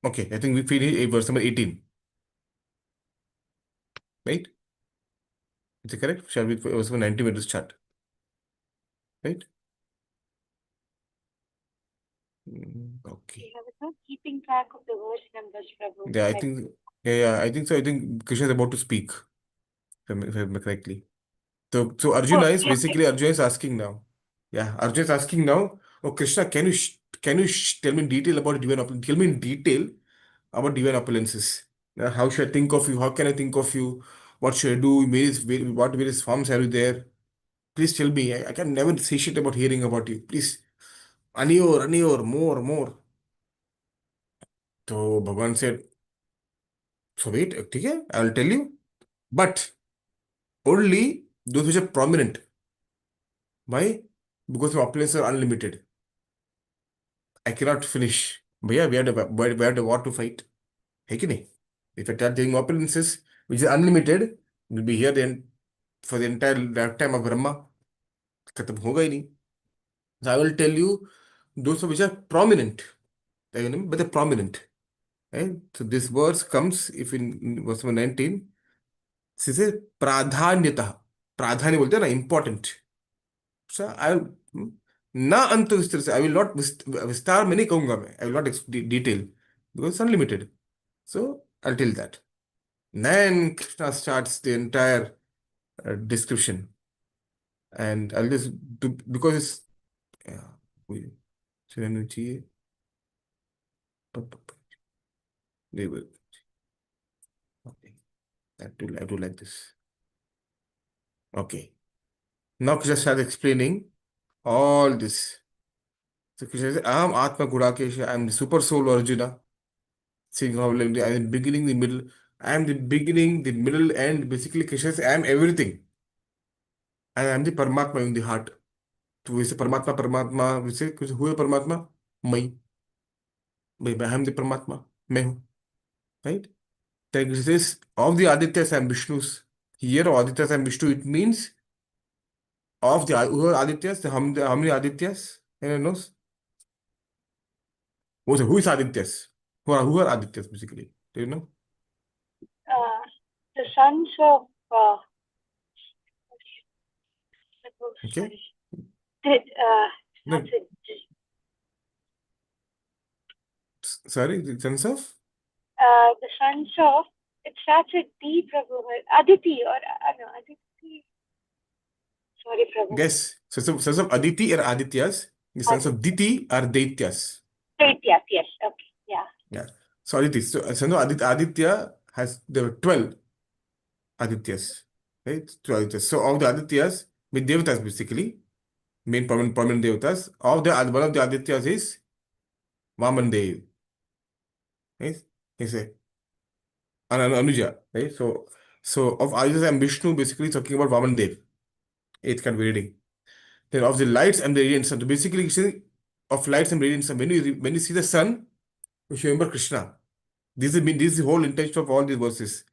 Okay, I think we finished verse number 18. Right? Is it correct? Shall we verse number 90 minutes start? Right? Okay. I was not keeping track of the verse numbers, Prabhu. Yeah, I Like, think, I think so. I think Krishna is about to speak, if I remember correctly. So Arjuna oh, is basically Arjuna is asking now. Yeah, Arjuna is asking now. Oh Krishna, can you tell me in detail about divine opulence? Tell me in detail about divine opulences. How should I think of you? How can I think of you? What should I do? What various forms are you there? Please tell me. I can never say shit about hearing about you. Please, Aniyor, more. So Bhagavan said, so wait, okay, I will tell you. But only those which are prominent. Why? Because my opulences are unlimited. I cannot finish. भैया we had a war to fight. है कि नहीं? If I start taking opulences, which is unlimited, will be here then for the entire lifetime of Brahma. खत्म होगा ही नहीं. So I will tell you those which are prominent. But they're prominent. Right? So this verse comes if in verse number 19. She says प्राधान्यता. प्राधान्य बोलते हैं ना, important. So I will ना अंत विस्तार से, I will not विस्तार में नहीं कहूंगा मैं. I will not detail because it's unlimited. So I'll tell that. Then Krishna starts the entire description, and I'll just because it's yeah, we चाहिए. They will. Okay, I do like this. Okay, now Krishna starts explaining all this. So Krishna says, "Aham Atma Gudakesha. I am the super soul Arjuna. Saying how I am beginning, the middle. I am the beginning, the middle, and basically Krishna says, I am everything. And I am the Paramatma in the heart. तो वैसे परमात्मा वैसे कुछ हुए परमात्मा मैं भाई I am the परमात्मा मैं हूँ. Right? Then it says of the Adityas I am Vishnu's. Here Adityas I am Vishnu. It means of the who are Adityas. How many Adityas? Anyone knows? Who is Adityas? Who are Adityas basically? Do you know? the sons of Okay. sorry. That's No, it. sorry, the sense of The sons of, it starts with D, Prabhu. Aditi or no, Aditi. Sorry, Prabhu. yes. So sense of Aditi are Adityas. The sense of Diti are Daityas. Yes, yes, okay, yeah. Yeah. So Aditi. So sense of Aditya has there were 12 Adityas. Right? 12 Adityas. So of the Adityas, with Devatas basically, main prominent devatas. One of the Adityas is Vaman Dev. Right? He's a Anuja. Right? So of Adityas and Vishnu, basically talking about Vaman Dev. Eighth can be reading. Then of the lights and the radiant sun. So basically, of lights and radiant sun. When you see the sun, you should remember Krishna. This is the whole intention of all these verses.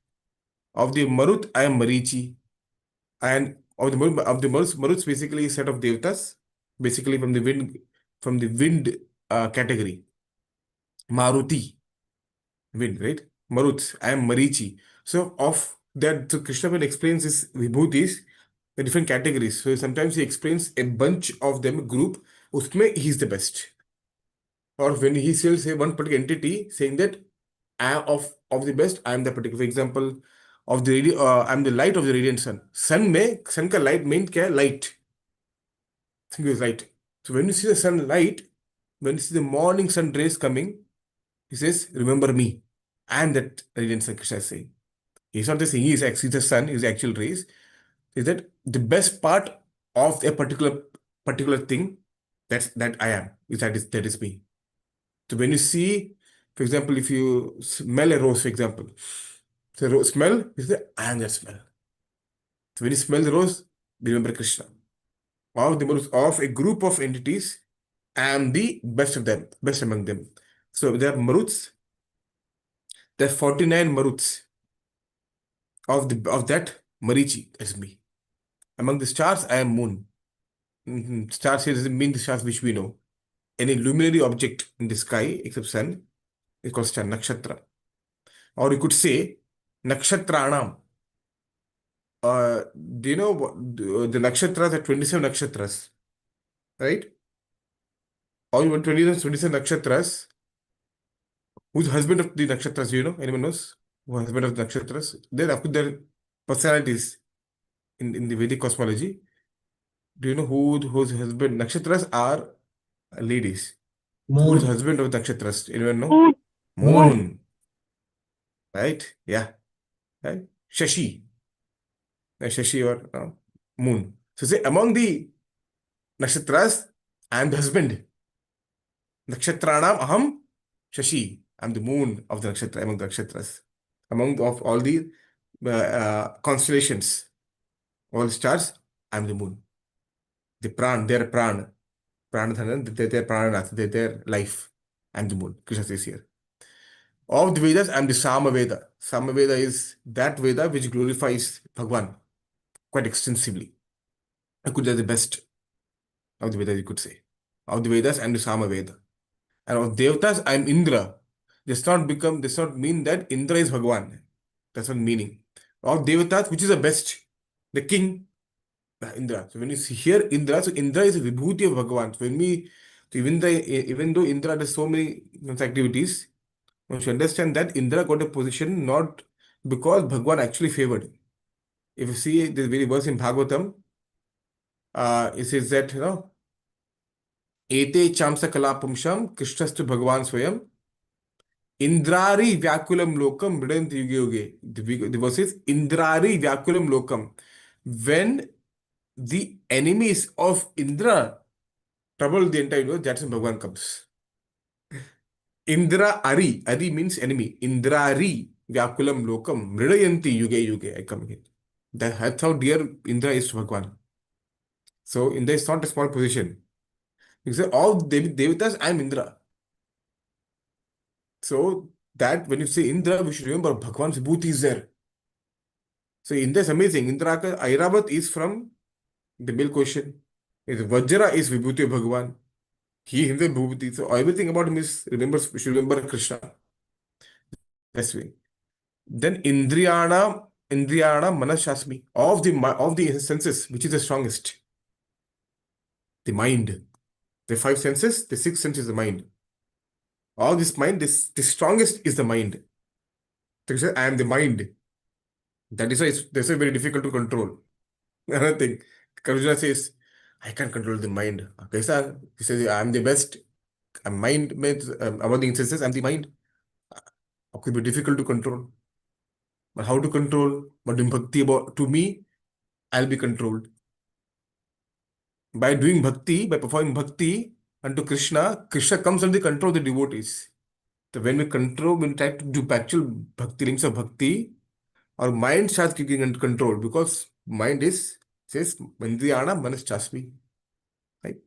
Of the Marut, I am Marichi. And of the Maruts basically a set of devatas, basically from the wind category. Maruti, wind, right? Maruts, I am Marichi. So of that, so Krishna when explains his vibhutis, the different categories. So sometimes he explains a bunch of them, group, usme he's the best. Or when he still say one particular entity, saying that I am of the best, I am the particular. For example, I am the light of the radiant sun. Sun ka light mean kya hai? Light. Think is light. So when you see the sunlight, when you see the morning sun rays coming, he says, "Remember me." I am that radiant sun. Krishna is saying. He's not just saying he is actually the sun. His actual rays. Is that the best part of a particular thing? That I am. That is me. So when you see, for example, if you smell a rose, for example, the rose smell is the I am that smell. So when you smell the rose, remember Krishna. Of a group of entities, I am the best of them, best among them. So there are Maruts, there are 49 Maruts of that Marichi, that's me. Among the stars, I am moon. Stars here doesn't mean the stars which we know. Any luminary object in the sky except sun is called star, nakshatra. Or you could say nakshatranam. Do you know the nakshatras are 27 nakshatras, right? All 27 nakshatras. Who's husband of the nakshatras? Do you know? Anyone knows? Who's husband of the nakshatras? Then, of course, their personalities in the Vedic cosmology. Do you know whose husband? Nakshatras are ladies. Who's Moon. husband of nakshatras? Anyone know? Moon. Moon. Moon. Right? Yeah. Right? Shashi. Shashi or Moon. So say among the nakshatras, I am the husband. Nakshatranam aham Shashi. I'm the moon of the nakshatra, among the nakshatras. Of all the constellations, all the stars, I'm the moon. The their pranadhana, their prananath, their life. I'm the moon. Krishna says here. Of the Vedas, I'm the Samaveda. Samaveda is that Veda which glorifies Bhagwan quite extensively. I could say the best of the Vedas, you could say. Of the Vedas, I'm the Samaveda. And of Devatas, I'm Indra. Does not mean that Indra is Bhagwan. That's not meaning. Of Devatas, which is the best? The king, Indra. So when you see here Indra, so Indra is a vibhuti of Bhagwan. So even though Indra does so many activities, one should understand that Indra got a position not because Bhagwan actually favored. If you see the very verse in Bhagavatam, it says that, Ete chamsa kalapamsham Krishnastu Bhagwan Swayam Indrari Vyakulam Lokam Mridant Yuge Yuge. The verse is Indrari Vyakulam Lokam. When the enemies of Indra trouble the entire universe, that's when Bhagwan comes. Ari means enemy. Indrari Vyakulam Lokam Mridayanti Yuge Yuge. I come here. That's how dear Indra is to Bhagwan. So Indra is not a small position. You say all Devatas, I'm Indra. So that when you say Indra, we should remember Bhagwan's Vibhuti is there. So Indra is amazing. Indra ka Airavat is from the male question. Vajra is Vibhuti of Bhagwan. He himself Vibhuti. So everything about him is we should remember Krishna. That's way. Then Indriyana Manashasmi. Of the senses, which is the strongest? The mind. The five senses, the sixth sense is the mind. All this mind, the strongest is the mind. So he says, I am the mind. That is why that's why very difficult to control. Another thing, Arjuna says, I can't control the mind. Kaisa? He says, I am the best. Mind means among the instances, I'm the mind. It could be difficult to control. But how to control? But in bhakti about to me, I'll be controlled. By doing bhakti, by performing bhakti unto Krishna, Krishna comes under the control of the devotees. So when we try to do actual bhakti, links of bhakti, our mind starts kicking into control because mind says Mandriyana Manaschasmi. Right?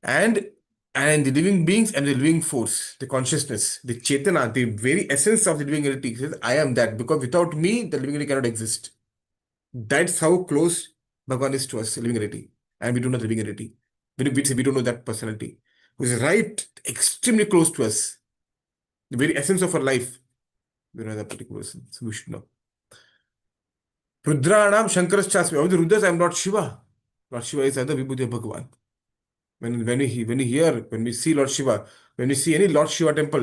And and the living beings and the living force, the consciousness, the Chetana, the very essence of the living entity says, I am that, because without me, the living entity cannot exist. That's how close Bhagavan is to us, living entity. And we don't know the living entity. We don't know that personality, who is right extremely close to us. The very essence of our life. We don't know that particular person. So we should know. Rudranam Shankarashasmi. Of the Rudras, I am Lord Shiva. Lord Shiva is other Vibhuti of Bhagavan. When we see Lord Shiva, when we see any Lord Shiva temple,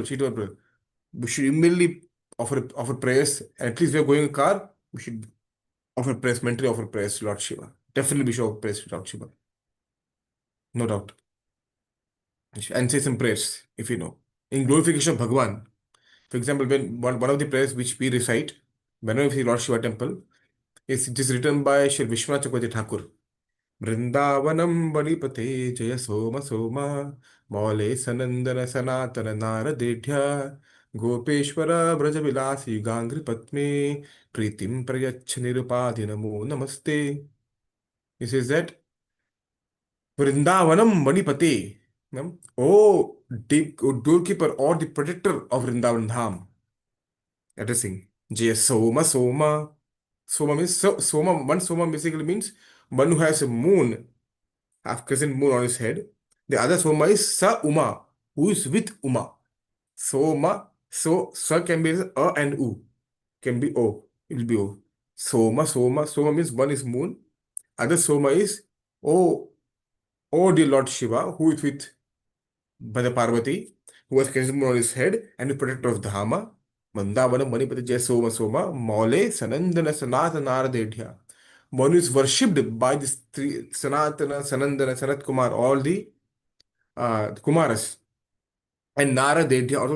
we should immediately offer prayers. And at least we are going in a car, we should mentally offer prayers to Lord Shiva. Definitely we should offer prayers to Lord Shiva. No doubt. And say some prayers, if you know. In glorification of Bhagavan. For example, when one of the prayers which we recite, whenever we see Lord Shiva temple, is just written by Shri Vishwanath Chakravarti Thakur. Vrindavanam Balipate Jaya Soma Soma Maule Sanandana Sanatana Naradedhya Gopeshwara Brajavilasi Gangri Patme Pritim Prayach Nirupadi Namo Namaste. He says that Vrindavanam Balipate, oh, doorkeeper or the protector of Vrindavan Dham. Addressing Jaya Soma Soma. Soma means Soma. One Soma basically means one who has a moon, half crescent moon on his head. The other Soma is Sa Uma, who is with Uma. Soma, so Sa can be A and U, can be O, it will be O. Soma means one is moon, other Soma is O dear Lord Shiva, who is with Bhada Parvati, who has crescent moon on his head and the protector of Dhama. Mandavanam Manipati Jaya Soma Soma, Maule Sanandana Sanatana Naradedhya. One is worshipped by these three Sanatana, Sanandana, Sanat Kumar, all the Kumaras. And Narad,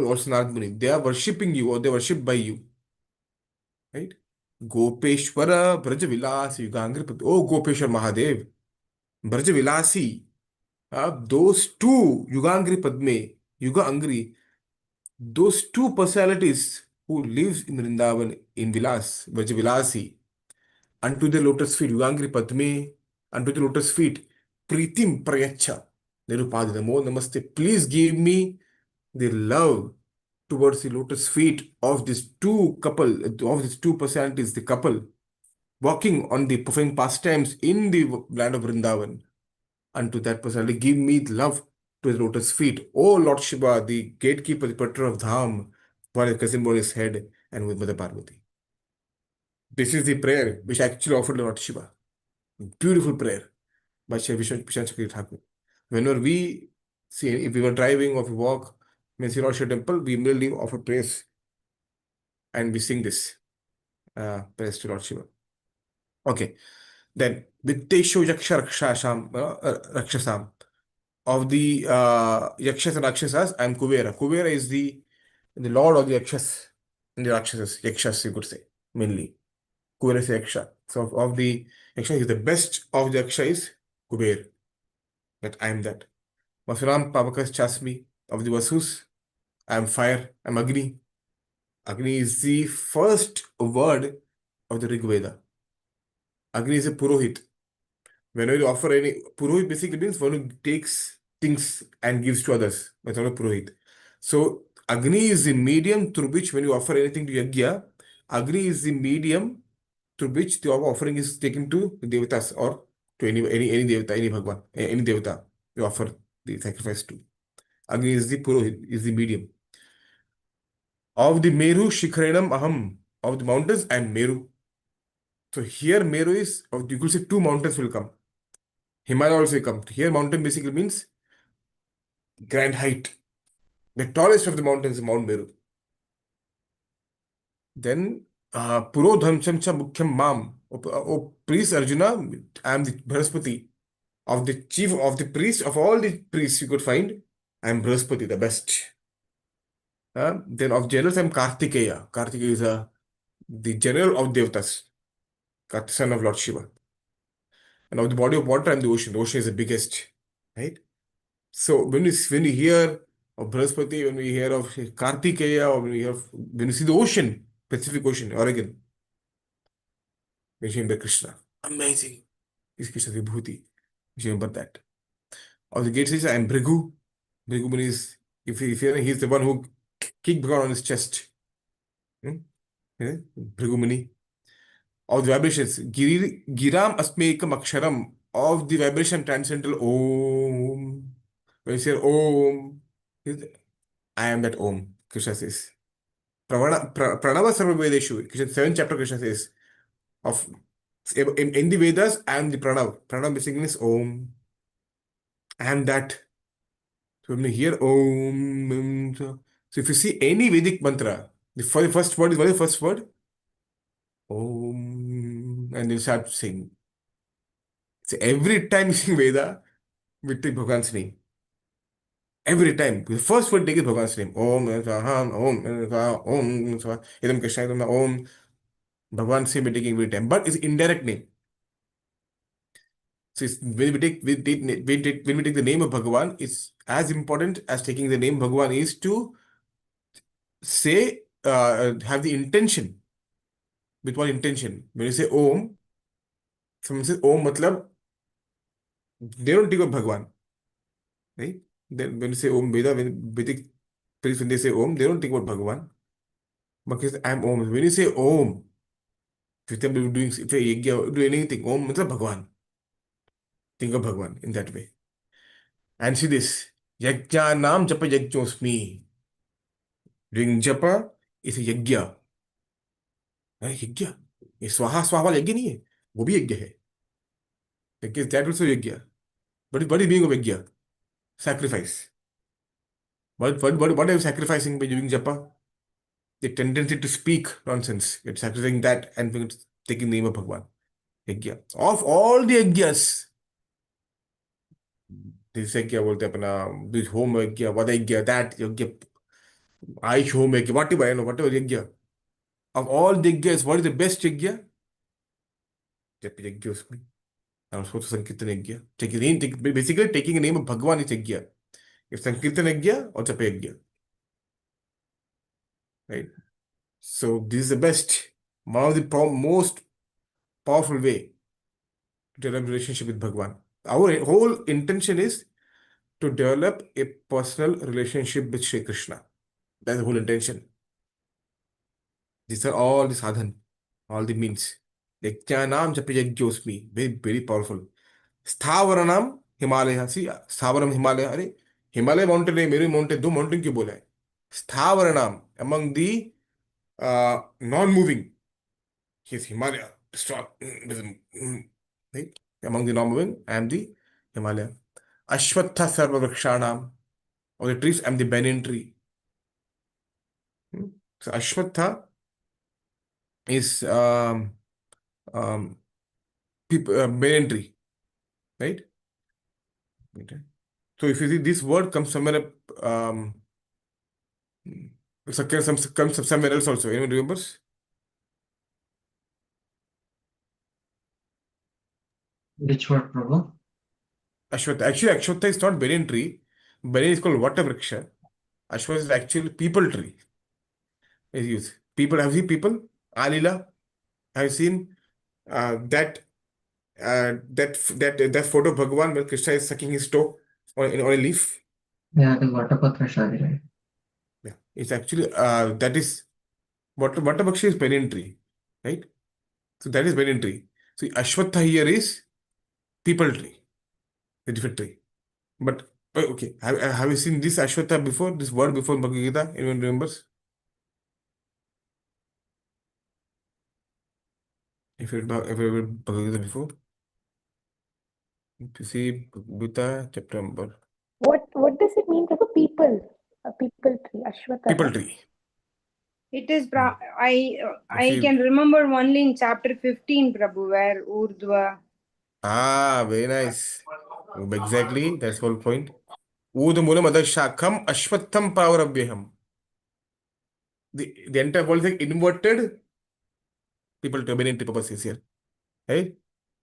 also Narad Muni. They are worshipping you or they are worshipped by you. Right? Gopeshwara Brajavilasi Yugangripati. Oh, Gopeshwar Mahadev. Brajavilasi. Those two, Yugangri Padme, Yuga Angri, those two personalities who lives in Vrindavan in Vilas, Brajavilasi, unto the lotus feet, Yugangri Padme, unto the lotus feet, Pritim Prayacha, Nirupadi Namo Namaste. Please give me the love towards the lotus feet of these two couple, of these two personalities, the couple, walking on the performing pastimes in the land of Vrindavan. Unto that personality, give me love to the lotus feet. O Lord Shiva, the gatekeeper, the protector of Dham, while cousin bore his head and with Mother Parvati. This is the prayer which actually offered to Lord Shiva. Beautiful prayer by Shri Vishwanath Thakur. Whenever we see, if we were driving or if we walk, in Lord Shiva temple, we immediately offer prayers and we sing this prayers to Lord Shiva. Okay. Then, Vitteshu Yaksha Rakshasam. Of the Yakshas and Rakshasas, I am Kuvera. Kuvera is the lord of the Yakshas and the Rakshasas. Yakshas, you could say, mainly. Kuvera is Yaksha. So, of the Yaksha, is the best of the Yaksha is Kuber. That I am that. Masuram Pavakas Chasmi. Of the Vasus, I am fire. I am Agni. Agni is the first word of the Rig Veda. Agni is a Purohit. Whenever you offer any, Purohit basically means one who takes things and gives to others. That's not a Purohit. So, Agni is the medium through which, when you offer anything to Yagya, Agni is the medium through which the offering is taken to the Devatas or to any Devata, any Bhagwan, any Devata you offer the sacrifice to. Agni is the Purohit, is the medium. Of the Meru Shikharanam Aham, of the mountains, I am Meru. So here Meru is, you could say two mountains will come. Himalaya also will come. Here mountain basically means grand height. The tallest of the mountains is Mount Meru. Then Purodhamsam cha Mukhyam Mam. O priest Arjuna, I am the Brahaspati. Of the chief of the priest, of all the priests you could find, I am Brahaspati, the best. Then of generals, I am Kartikeya. Kartikeya is the general of Devatas, son of Lord Shiva. And of the body of water, I'm the ocean. The ocean is the biggest, right? So when you hear of Brahaspati, when we hear of Kartikeya, or when you see the ocean, Pacific Ocean, Oregon, we remember Krishna. Amazing. Is Krishna Vibhuti. We remember that. Or the gate says, I am Bhrigu. Bhrigu means, he's the one who kicked Bhagavan on his chest. Hmm? Yeah? Bhrigu Muni. Of the vibrations, Giram Asmekam Aksharam, of the vibration transcendental Om. When you say Om, I am that Om, Krishna says. Pranava Sarva Vedeshu, Krishna, 7th chapter, Krishna says, of in the Vedas, I am the Pranav. Pranav basically means Om. I am that. So when you hear Om, so if you see any Vedic mantra, the first word is, what is the first word? Om. And you start saying. So every time you sing Veda, we take Bhagavan's name. Every time. The first word take is Bhagavan's name. Om, Swaha, Om, Swaha, Om, Swaha, Idam Krishna, Idam Om. Bhagavan's name we're taking every time. But it's indirect name. So when we take the name of Bhagavan, it's as important as taking the name Bhagavan is to say, have the intention. With what intention? When you say Om, someone says Om, matlab, they don't take of Bhagavan. Right? Then when you say Om Veda, when Vedic priests, when they say Om, they don't think about Bhagavan. Because I'm Om. When you say Om, if you're doing, if you're doing anything, Om means Bhagavan. Think of Bhagavan in that way. And see this. Yajna Nam Japa Yajnosmi. Doing Japa is a Yajna. Yajna. ये स्वाहा स्वाहा वाला यज्ञ नहीं है, वो भी यज्ञ है. That also yajna. What is being of yajna? Sacrifice. What are you sacrificing by doing japa? The tendency to speak nonsense. You're sacrificing that and taking the name of Bhagavan. Yajna. Of all the yajnas, जैसे क्या बोलते हैं अपना home यज्ञ, वध यज्ञ, that यज्ञ, Ayush home यज्ञ, whatever यज्ञ. Of all the yajnas, what is the best yajna? जप यज्ञ उसमें. और उसको तो संकीर्तन यज्ञ. Basically taking the name of Bhagavan is yajna. It's संकीर्तन यज्ञ और जप यज्ञ. Right? So this is the best, one of the most powerful way to develop relationship with Bhagavan. Our whole intention is to develop a personal relationship with Shri Krishna. That's the whole intention. These are all the sadhan, all the means. Yajnanam japi yajyosmi, very, very powerful. Sthavaranam Himalaya. See, Sthavaram Himalaya. अरे Himalaya mountain है, मेरे mountain, दो mountain क्यों बोला है? Sthavaranam, among the non-moving. He's Himalaya, strong. Right? Among the non-moving, I am the Himalaya. Ashwatha Sarva Vrikshanam. Of the trees, I am the banyan tree. So Ashwatha is um, banyan tree. Right? Okay. So if you see this word comes somewhere up, comes somewhere else also. Anyone remembers? Which word, Prabhu? Ashwatha. Actually, Ashwatha is not banyan tree. Banyan is called water vriksha. Ashwatha is actually people tree. Is used. People, have you seen people? Alila, have you seen that photo of Bhagavan where Krishna is sucking his toe on a leaf? Yeah, the Vatapatra Shadi, right? Yeah, it's actually that is water bhakshi is banyan tree, right? So that is banyan tree. So Ashwatha here is people tree, a different tree. But okay, have you seen this Ashwatha before? This word before in Bhagavad Gita? Anyone remembers? If you read Bhagavad Gita before, if you see Gita chapter number What does it mean, Prabhu? People, a people tree, Ashwatha. people tree. It is, If I you can remember only in chapter 15, Prabhu, where Urdhva. very nice. Exactly, that's the whole point. Udmulam adashakam ashwatham pavaravhyaham. The entire whole thing inverted people to many purposes here. Right?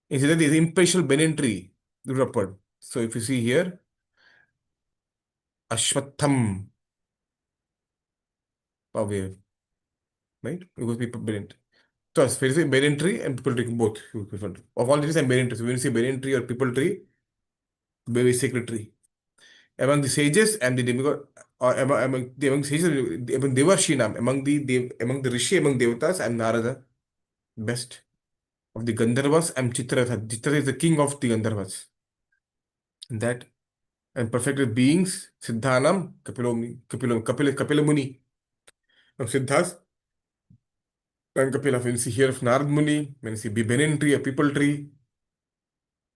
Instead of the impartial banyan tree grew upward. So if you see here, Ashwatham away, right? Because people banyan. So as far as banyan tree and people tree both. Of all trees and banyan tree. So when you see banyan tree or people tree, very sacred tree. Among the sages and the demigod, or among sages, among Devarshinam, among the Rishi, among Devatas, and Narada, best of the Gandharvas, and Chitratha. Chitra is the king of the Gandharvas. And that and perfected beings, Siddhanam, Kapila Muni, of Siddhas, and Kapila. When you see here of Narad Muni, when you see Banyan tree, a people tree,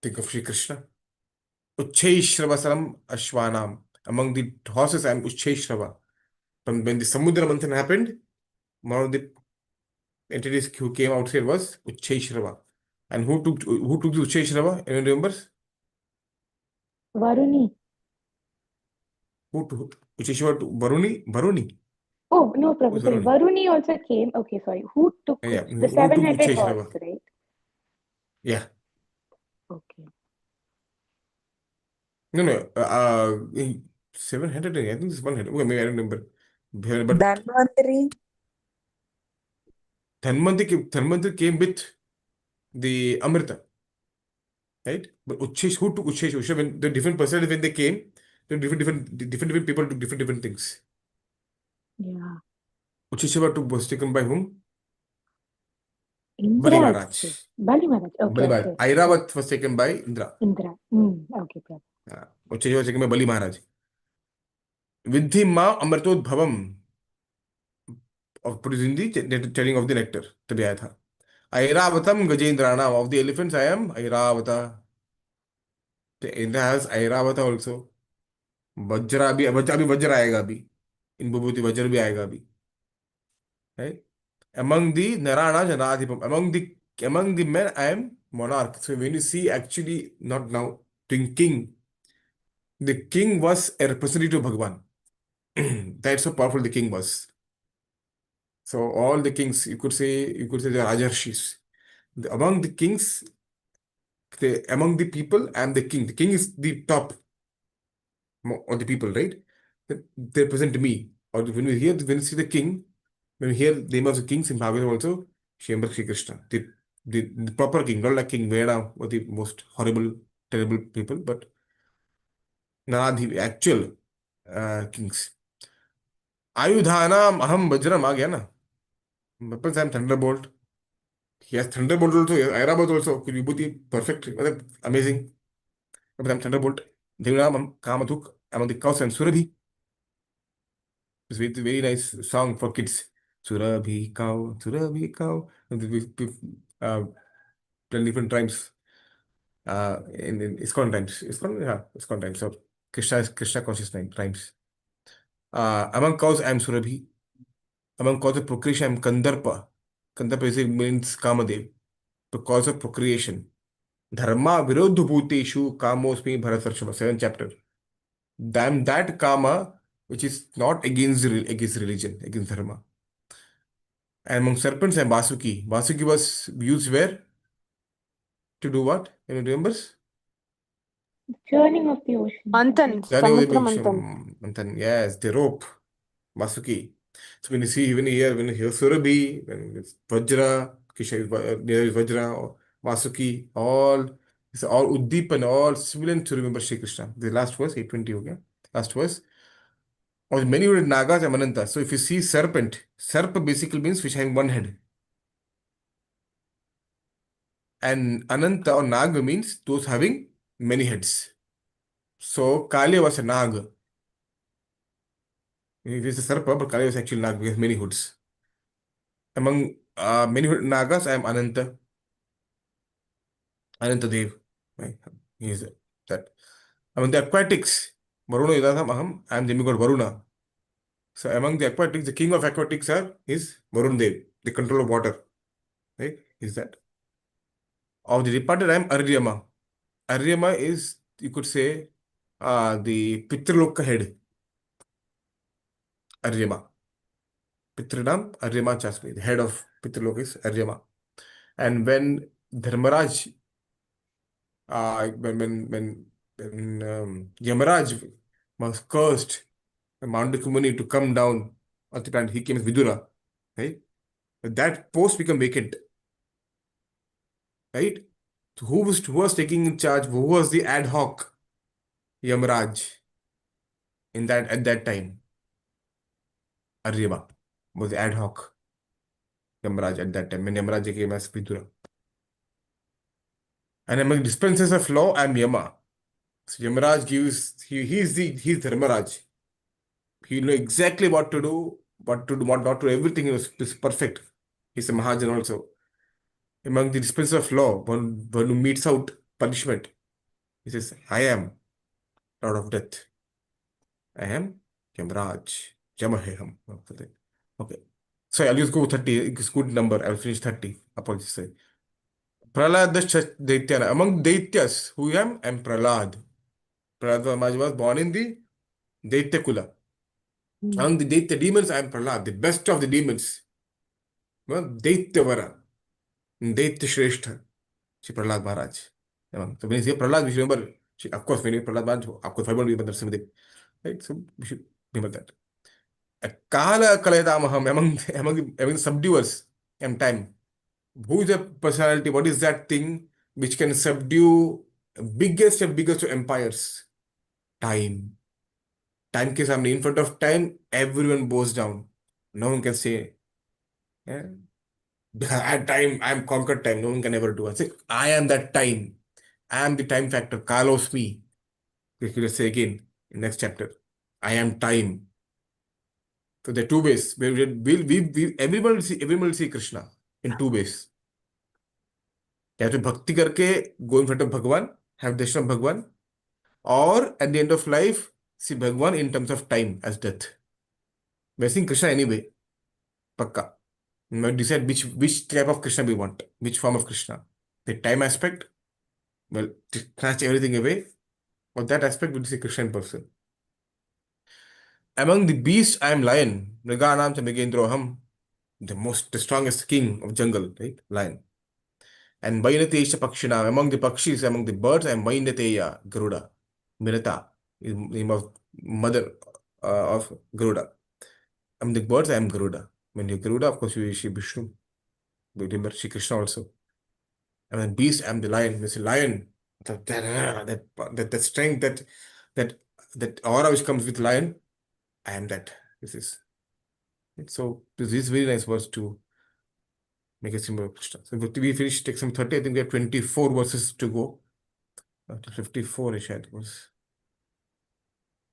think of Sri Krishna. Uchchaishravasam Ashwanam. Among the horses, I am Uchchaishrava. When the Samudra Manthan happened, one of the entities who came outside was Uchchaishrava. And who took the Uchchaishrava? Anyone remembers? Varuni. Who took Uchchaishrava to Varuni? Varuni. Oh, no, Prabhu, Who's sorry. Varuni? Varuni also came. Okay, sorry. Who took Yeah, the who took seven-headed horse, Uchchaishrava? right? Yeah. Okay. No, no. 700, I think it's 100. Okay, maybe I don't remember. But Dhanvantari. Dhanvantari came with the Amrita, right? But who took Uchchaishrava? When the different personalities, when they came, the different people took different things. Yeah. Uchchaishrava was taken by whom? Bali Indra, Maharaj. actually. Bali Maharaj. Okay, Bali Maharaj. okay. Airavat was taken by Indra. Indra. Okay, Prabhu. Uchchaishrava was taken by Bali Maharaj. Vidhi ma amrtodbhavam of producing the telling of the nectar. तभी आया था. Airavatam Gajendranam. Of the elephants, I am Airavata. The Indra has Airavata also. Vajra भी अभी वज्र आएगा अभी. इन विभूति वज्र भी आएगा अभी. Right? Among the Narana and Adhipam, among the men, I am monarch. So when you see actually not now king, the king was a representative of Bhagwan. That's how powerful the king was. So all the kings, you could say the Rajarshis. Among the kings, among the people, I am the king. The king is the top of the people, right? They represent me. Or when you see the king, when you hear the name of the kings in Bhagavad also, Shambhar Sri Krishna, the proper king, not like King Vena or the most horrible, terrible people, but the actual kings. Ayudhanam Aham Vajram आ गया ना. Weapons I am Thunderbolt. He has Thunderbolt also. He has Airabat also. Could Vibhuti perfect, amazing. But I am Thunderbolt. Devanam Kamathuk among the cows and Surabhi. It's a very nice song for kids. Surabhi cow, Surabhi cow. And uh, 10 different rhymes. In ISKCON times. ISKCON times. So Krishna conscious rhymes. Among cows, I am Surabhi. Among cause of procreation, I am Kandarpa. Kandarpa means Kamadev. The cause of procreation. Dharma virodhu bhuteshu kamosmi bharatarshava. 7th chapter. Damn that kama, which is not against religion, against dharma. And among serpents, I am Vasuki. Vasuki was used where? To do what? Anyone remembers? Churning of the ocean. Manthan, Turning of the Samudra ocean. Manthan. Manthan, yes, the rope. Vasuki. So when you hear Surabhi, when it's Vajra, Kisha is near is Vajra, or Vasuki, it's all Uddipan, all sibilant to remember Shri Krishna. The last verse, 820, okay? Last verse. Or many word Nagas and Mananta. So if you see serpent, Sarpa basically means fish having one head. And Ananta or Naga means those having many heads. So Kali was a Naga. It is a Sarpa, but Kali was actually Naga because many hoods. Among many Nagas, I am Ananta. Anantadev. Right? He is that. Among the aquatics, Varuna Yudham Aham, I am demigod Varuna. So among the aquatics, the king of aquatics is Varun Dev, the control of water. Right? Is that. Of the departed, I am Aryama. Aryama is, you could say, the Pitraloka head. Aryama. Pitranam, Aryama Chasmi. The head of Pitraloka is Aryama. And when Dharmaraj when Yamaraj was cursed Mandakumuni to come down on the planet, he came as Vidura, right? But that post became vacant, right? So who was taking in charge? Who was the ad hoc Yamaraj at that time? Aryava was the ad hoc Yamaraj at that time when Yamaraj came as Vidura. And among dispensers of law, I am Yama. So Yamaraj he's Dharmaraj. He know exactly what to do, what not to do. Everything is perfect. He's a Mahajan also. Among the dispensers of law, one who meets out punishment, he says, I am Lord of Death. I am Yamaraj. Yamaheham. Okay. So I'll just go 30. It's good number. I'll finish 30. Apologies. Sorry. Prahlad Daityana. Among Daityas, who I am? I'm Prahlad. Prahlad was born in the Daitya Kula. Among the Daitya demons, I am Prahlad, the best of the demons. Daityavara, Daitya Shrestha, Shri Prahlad Maharaj. So when you say Prahlad, we should remember, of course, when you Prahlad Maharaj, of course, 500 right? So we should remember that. Kala Kalayadamaham, among the subduers, am time. Who is the personality? What is that thing which can subdue biggest and biggest empires? Time. Time के सामने, in front of time, everyone bows down. No one can say, yeah, at time, I am conquered time. No one can ever do. I say, I am that time. I am the time factor. Kalos me. We could say again in next chapter. I am time. So there are two ways. Everyone will see Krishna in two ways. You have to bhakti karke, go in front of Bhagwan, have darshan of Bhagwan, or at the end of life, see Bhagwan in terms of time as death. We're seeing Krishna anyway. Pakka. We decide which type of Krishna we want, which form of Krishna. The time aspect, well, to snatch everything away, or that aspect will see Krishna in person. Among the beasts, I am lion. Mriganam cha Mrigendroham, the strongest king of jungle, right? Lion. And Vainatesha Pakshinam, among the Pakshis, among the birds, I am Vainateya, Garuda. Mirata is name of mother of Garuda. Among the birds, I am Garuda. When you're Garuda, of course, you see Vishnu. We remember Shri Krishna also. And then beast, I'm the lion. It's a lion. That strength, that aura which comes with lion, I am that. This is. So this is very nice verse to make a symbol of Krishna. So we finished section 30. I think we have 24 verses to go. 54 ish it was.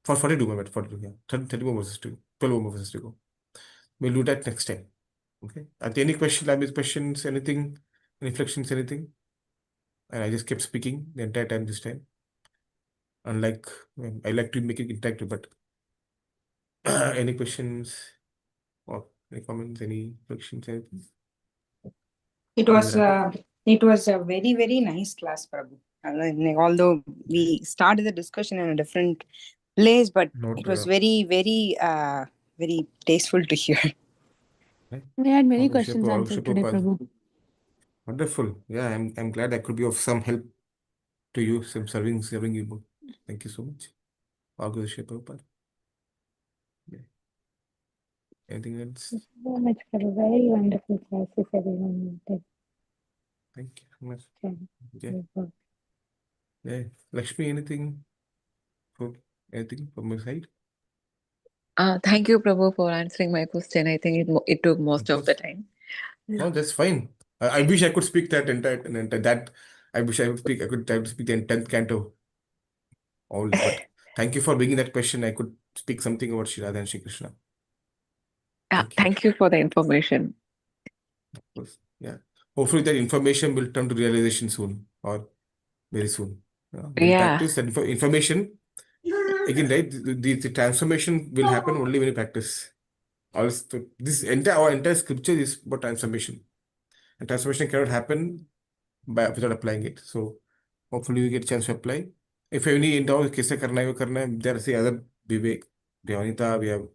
For 42, my bad, 42, yeah. 30 more verses to 12 more verses to go. We'll do that next time. Okay. Are there any questions, anything, reflections, anything? And I just kept speaking the entire time this time. Unlike, I like to make it interactive, but any questions or any comments, any reflections, anything? It was a very, very nice class, Prabhu. Although we started the discussion in a different place, but Not, it was very, very, very tasteful to hear. We had many all questions answered today, Prabhu. Wonderful. Yeah, I'm glad I could be of some help to you, serving you. Thank you so much. All good, Shri Prabhupada. Yeah. Anything else? Thank you so much for a very wonderful classes, everyone. Thank you so much. Yeah. Yeah. Yeah. Lakshmi, anything from your side? Thank you, Prabhu, for answering my question. I think it took most of the time. No, that's fine. I wish I could speak that entire that. I wish I could try to speak the 10th canto. All, but thank you for bringing that question. I could speak something about Shri Radha and Shri Krishna. Thank you for the information. Of course. Yeah. Hopefully that information will turn to realization soon or very soon. When you practice that information, again, right, the transformation will happen only when you practice. Also, our entire scripture is about transformation. And transformation cannot happen without applying it. So hopefully you get a chance to apply. If you have any doubt, कैसे करना है वो करना है. There are other Vivek, Bhavanita, we have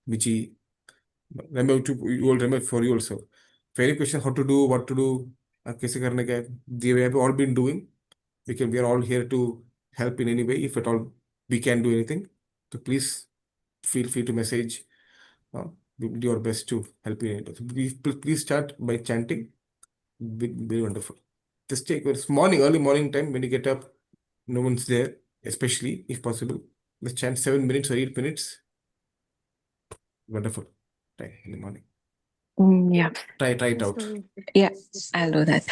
Michi. Remember you all remember for you also. If any question how to do, what to do, कैसे करने का, they have all been doing. We are all here to help in any way, if at all we can do anything. So please feel free to message. We will do our best to help you. So please start by chanting. Very wonderful. Just take this morning, early morning time when you get up, no one's there, especially if possible. Let's chant 7 minutes or 8 minutes. Wonderful. Right, in the morning. Yeah. Try it out. Yeah, I'll do that.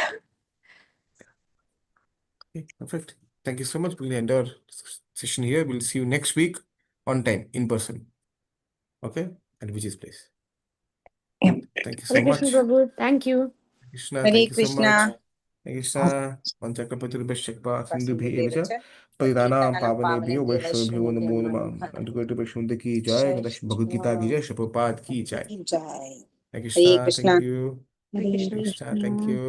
Okay, perfect. Thank you so much. We'll end our session here. We'll see you next week on time, in person. Okay? At Vijay's place. Yeah. Thank you so Hare much. Krishna Prabhu. Thank you. Krishna, Hare thank you so much. Krishna. Hare Krishna. Panchakapatirubhashakpa Sindhubhe Vacha Pasindu Paridanam Pakitanam Pavanebhyo Pavanebhyo Vaishnavabhyo Namo Vaishnavabhyo Namah. Namo Antukartu Vaishnavde ki jai, Bhagavad Gita ki jai, Prabhupada ki jai. Jai. Hare Hare Krishna, thank Krishna. you. Hare Hare Krishna. Krishna, thank you.